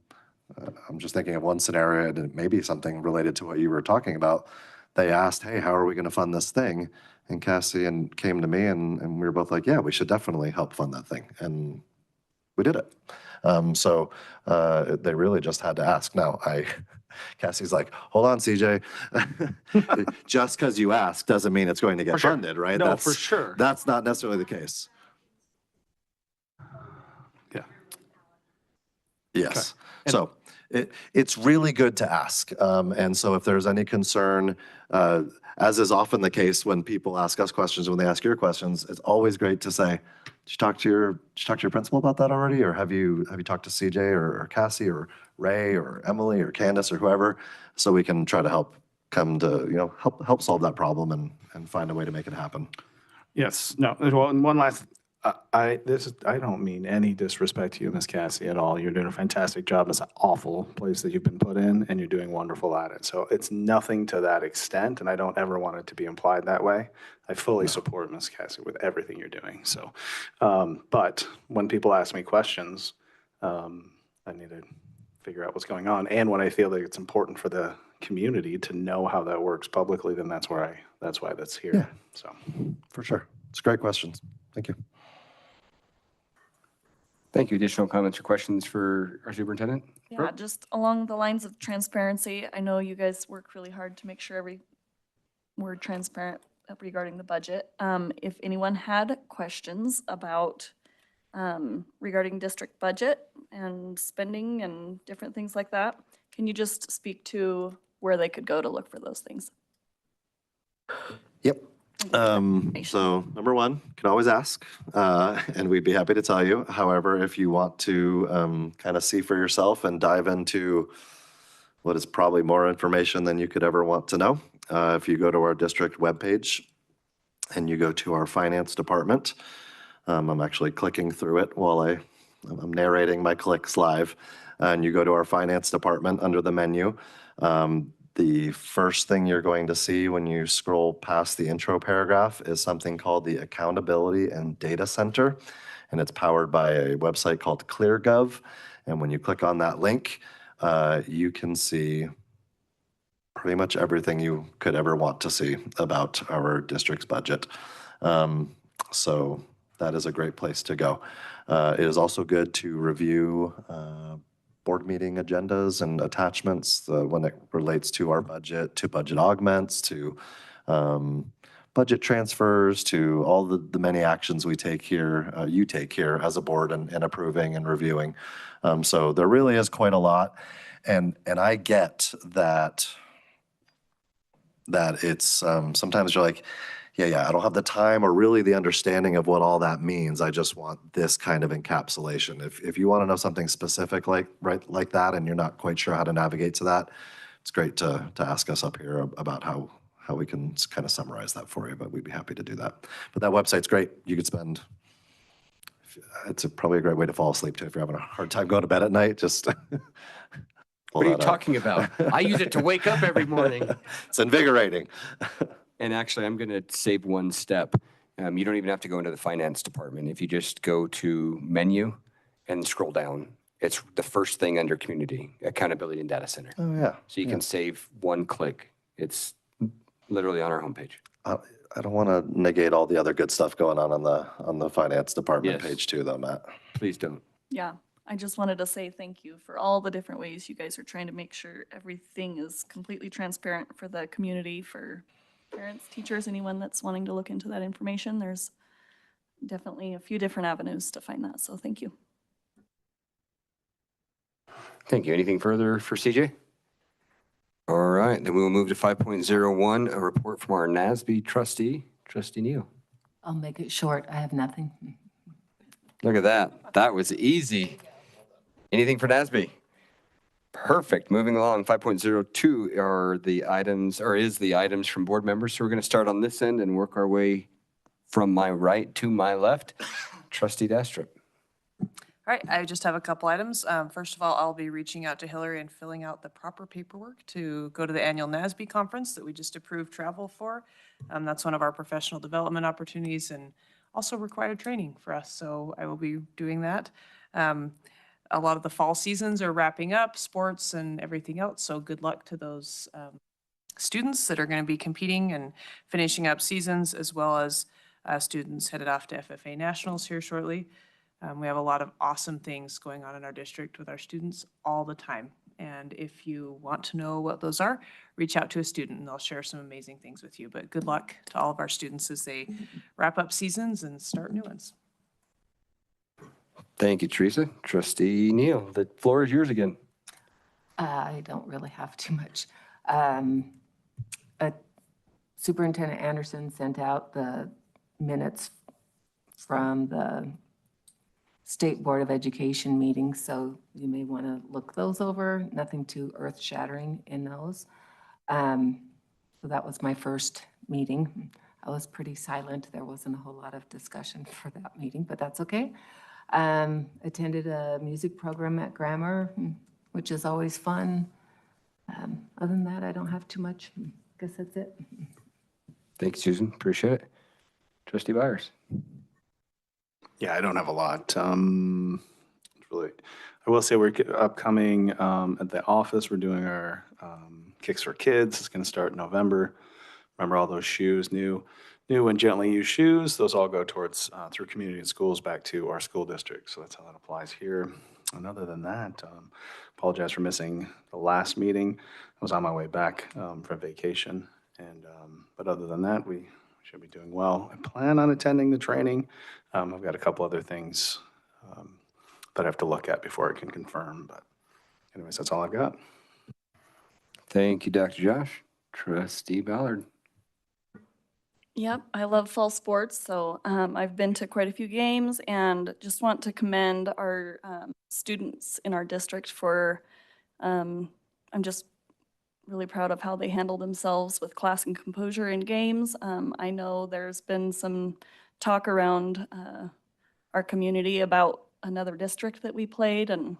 I'm just thinking of one scenario, and it may be something related to what you were talking about. They asked, "Hey, how are we going to fund this thing?" And Cassie came to me, and we were both like, "Yeah, we should definitely help fund that thing," and we did it. So they really just had to ask. Now, Cassie's like, "Hold on, CJ. Just because you ask doesn't mean it's going to get funded, right?" No, for sure. That's not necessarily the case. Yeah. Yes. Okay. So it's really good to ask. And so if there's any concern, as is often the case when people ask us questions, when they ask your questions, it's always great to say, did you talk to your principal about that already? Or have you talked to CJ or Cassie or Ray or Emily or Candace or whoever, so we can try to help help solve that problem and find a way to make it happen. Yes. No. Well, and one last, I don't mean any disrespect to you, Miss Cassie, at all. You're doing a fantastic job. It's an awful place that you've been put in, and you're doing wonderful at it. So it's nothing to that extent, and I don't ever want it to be implied that way. I fully support Miss Cassie with everything you're doing. So, but when people ask me questions, I need to figure out what's going on. And when I feel that it's important for the community to know how that works publicly, then that's why that's here. Yeah. So, for sure. It's great questions. Thank you. Thank you. Additional comments or questions for our superintendent? Yeah, just along the lines of transparency, I know you guys work really hard to make sure we're transparent regarding the budget. If anyone had questions about regarding district budget and spending and different things like that, can you just speak to where they could go to look for those things? Yep. So number one, you can always ask, and we'd be happy to tell you. However, if you want to kind of see for yourself and dive into what is probably more information than you could ever want to know, if you go to our district webpage and you go to our finance department, I'm actually clicking through it while I'm narrating my clicks live, and you go to our finance department under the menu. The first thing you're going to see when you scroll past the intro paragraph is something called the Accountability and Data Center, and it's powered by a website called ClearGov. And when you click on that link, you can see pretty much everything you could ever want to see about our district's budget. So that is a great place to go. It is also good to review board meeting agendas and attachments when it relates to our budget, to budget augments, to budget transfers, to all the many actions we take here, you take here as a board and approving and reviewing. So there really is quite a lot. And I get that it's sometimes you're like, yeah, I don't have the time or really the understanding of what all that means. I just want this kind of encapsulation. If you want to know something specific like that and you're not quite sure how to navigate to that, it's great to ask us up here about how we can kind of summarize that for you, but we'd be happy to do that. But that website's great. You could spend, it's probably a great way to fall asleep too if you're having a hard time going to bed at night. Just What are you talking about? I use it to wake up every morning. It's invigorating. And actually, I'm going to save one step. You don't even have to go into the finance department. If you just go to menu and scroll down, it's the first thing under community, accountability and data center. Oh, yeah. So you can save one click. It's literally on our homepage. I don't want to negate all the other good stuff going on the finance department page too, though, Matt. Please don't. Yeah, I just wanted to say thank you for all the different ways you guys are trying to make sure everything is completely transparent for the community, for parents, teachers, anyone that's wanting to look into that information. There's definitely a few different avenues to find that, so thank you. Thank you. Anything further for CJ? All right, then we will move to 5.01, a report from our NASB trustee, Trustee Neal. I'll make it short. I have nothing. Look at that. That was easy. Anything for NASB? Perfect. Moving along, 5.02 are the items, or is the items from board members. So we're going to start on this end and work our way from my right to my left. Trustee Dastrup. All right, I just have a couple items. First of all, I'll be reaching out to Hillary and filling out the proper paperwork to go to the annual NASB conference that we just approved travel for. That's one of our professional development opportunities and also required training for us. So I will be doing that. A lot of the fall seasons are wrapping up, sports and everything else. So good luck to those students that are going to be competing and finishing up seasons, as well as students headed off to FFA Nationals here shortly. We have a lot of awesome things going on in our district with our students all the time. And if you want to know what those are, reach out to a student and they'll share some amazing things with you. But good luck to all of our students as they wrap up seasons and start new ones. Thank you, Teresa. Trustee Neal, the floor is yours again. I don't really have too much. Superintendent Anderson sent out the minutes from the State Board of Education meeting, so you may want to look those over. Nothing too earth-shattering in those. So that was my first meeting. I was pretty silent. There wasn't a whole lot of discussion for that meeting, but that's okay. Attended a music program at Grammar, which is always fun. Other than that, I don't have too much. Guess that's it. Thank you, Susan. Appreciate it. Trustee Byers. Yeah, I don't have a lot. Really, I will say we're upcoming at the office. We're doing our Kicks for Kids. It's going to start in November. Remember all those shoes, new and gently used shoes. Those all go towards through community and schools back to our school district. So that's how that applies here. And other than that, apologize for missing the last meeting. I was on my way back from vacation, and but other than that, we should be doing well. I plan on attending the training. I've got a couple other things that I have to look at before I can confirm. But anyways, that's all I've got. Thank you, Dr. Josh. Trustee Ballard. Yep, I love fall sports, so I've been to quite a few games and just want to commend our students in our district for, I'm just really proud of how they handle themselves with class and composure in games. I know there's been some talk around our community about another district that we played, and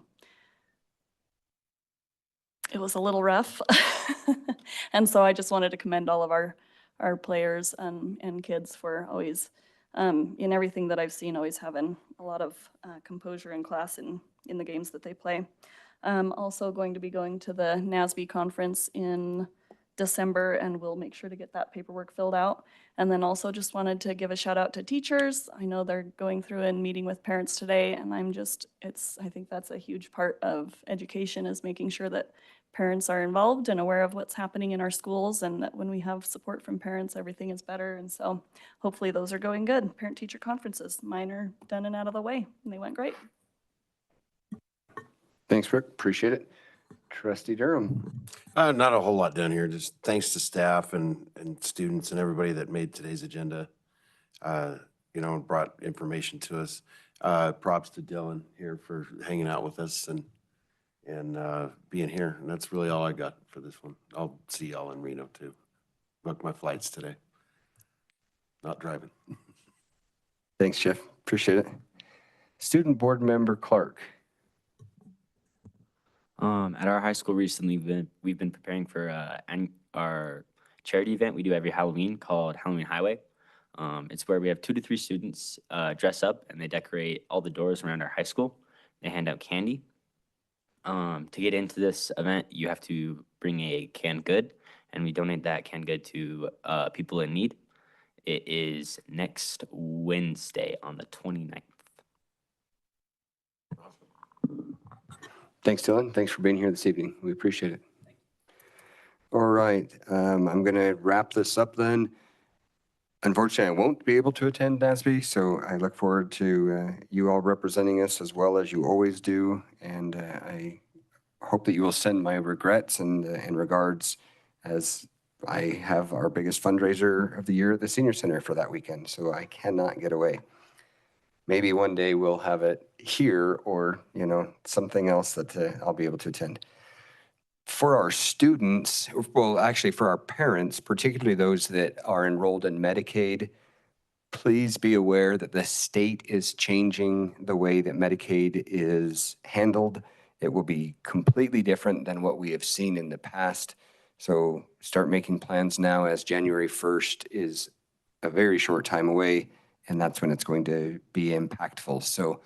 it was a little rough. And so I just wanted to commend all of our players and kids for always, in everything that I've seen, always having a lot of composure in class and in the games that they play. Also going to be going to the NASB conference in December, and we'll make sure to get that paperwork filled out. And then also just wanted to give a shout out to teachers. I know they're going through and meeting with parents today, and I think that's a huge part of education, is making sure that parents are involved and aware of what's happening in our schools, and that when we have support from parents, everything is better. And so hopefully those are going good. Parent-teacher conferences, mine are done and out of the way, and they went great. Thanks, Rick. Appreciate it. Trustee Durham. Not a whole lot done here. Just thanks to staff and students and everybody that made today's agenda, and brought information to us. Props to Dylan here for hanging out with us and being here. And that's really all I got for this one. I'll see y'all in Reno too. Book my flights today. Not driving. Thanks, Jeff. Appreciate it. Student Board Member Clark. At our high school recently, we've been preparing for our charity event we do every Halloween called Halloween Highway. It's where we have 2 to 3 students dress up and they decorate all the doors around our high school. They hand out candy. To get into this event, you have to bring a canned good, and we donate that canned good to people in need. It is next Wednesday on the 29th. Thanks, Dylan. Thanks for being here this evening. We appreciate it. All right. I'm going to wrap this up then. Unfortunately, I won't be able to attend NASB, so I look forward to you all representing us as well as you always do. And I hope that you will send my regrets and regards, as I have our biggest fundraiser of the year at the Senior Center for that weekend, so I cannot get away. Maybe one day we'll have it here, or, something else that I'll be able to attend. For our students, well, actually for our parents, particularly those that are enrolled in Medicaid, please be aware that the state is changing the way that Medicaid is handled. It will be completely different than what we have seen in the past. So start making plans now, as January 1st is a very short time away, and that's when it's going to be impactful. So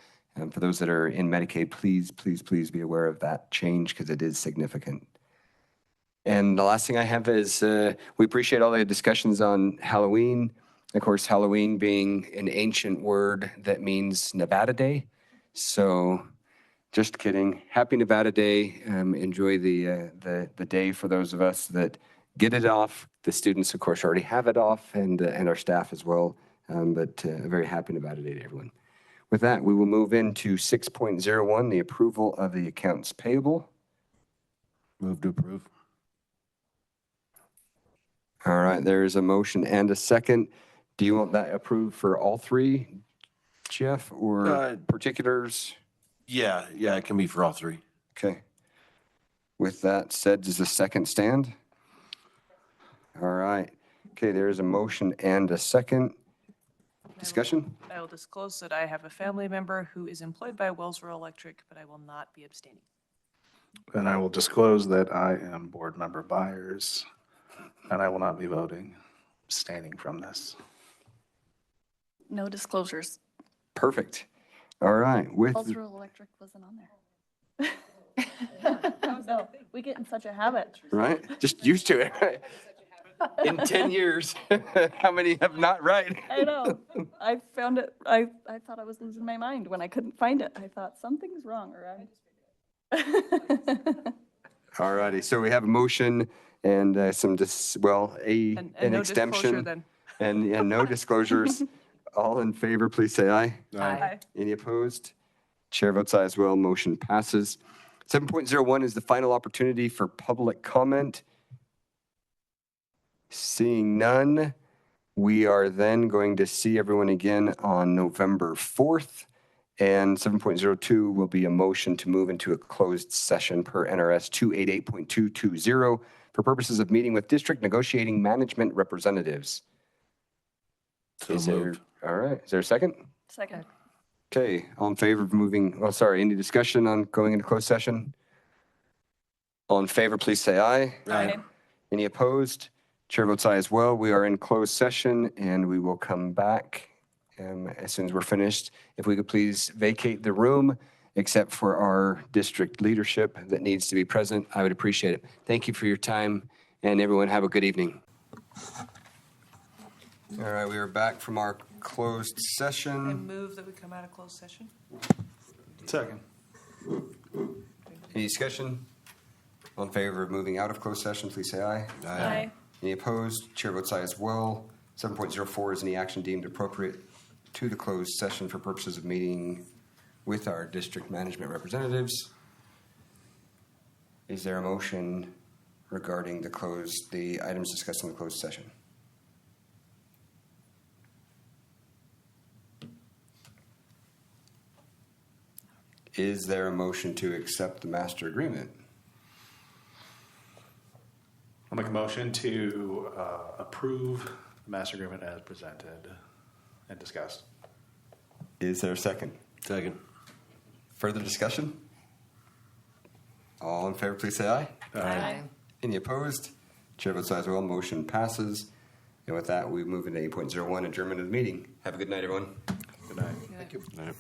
for those that are in Medicaid, please, please, please be aware of that change, because it is significant. And the last thing I have is we appreciate all the discussions on Halloween. Of course, Halloween being an ancient word that means Nevada Day. So just kidding. Happy Nevada Day. Enjoy the day for those of us that get it off. The students, of course, already have it off, and our staff as well. But a very happy Nevada Day to everyone. With that, we will move into 6.01, the approval of the accounts payable. Move to approve. All right, there is a motion and a second. Do you want that approved for all 3, Jeff, or particulars? Yeah, it can be for all 3. Okay. With that said, does the second stand? All right. Okay, there is a motion and a second. Discussion? I will disclose that I have a family member who is employed by Wellsboro Electric, but I will not be abstaining. And I will disclose that I am Board Member Byers, and I will not be voting, abstaining from this. No disclosures. Perfect. All right. Wellsboro Electric wasn't on there. No, we get in such a habit. Right? Just used to it, right? In 10 years, how many have not, right? I know. I found it. I thought I was losing my mind when I couldn't find it. I thought something's wrong around. All righty. So we have a motion and an no extension then. and no disclosures. All in favor, please say aye. Aye. Any opposed? Chair votes aye as well. Motion passes. 7.01 is the final opportunity for public comment. Seeing none, we are then going to see everyone again on November 4th. And 7.02 will be a motion to move into a closed session per N.R.S. 288.220 for purposes of meeting with district negotiating management representatives. Moved. All right. Is there a second? Second. Okay. All in favor of moving? Oh, sorry. Any discussion on going into closed session? All in favor, please say aye. Aye. Any opposed? Chair votes aye as well. We are in closed session, and we will come back as soon as we're finished. If we could please vacate the room except for our district leadership that needs to be present, I would appreciate it. Thank you for your time, and everyone have a good evening. All right, we are back from our closed I session. move that we come out of closed session. Second. Any discussion? All in favor of moving out of closed session, please say aye. Aye. Any opposed? Chair votes aye as well. 7.04 is any action deemed appropriate to the closed session for purposes of meeting with our district management representatives. Is there a motion regarding the items discussed in the closed session? Is there a motion to accept the master agreement? I'll make a motion to approve the master agreement as presented and discussed. Is there a second? Second. Further discussion? All in favor, please say aye. Aye. Any opposed? Chair votes aye as well. Motion passes. And with that, we move into 8.01, adjournment of the meeting. Have a good night, everyone. Good night. Thank you. All right.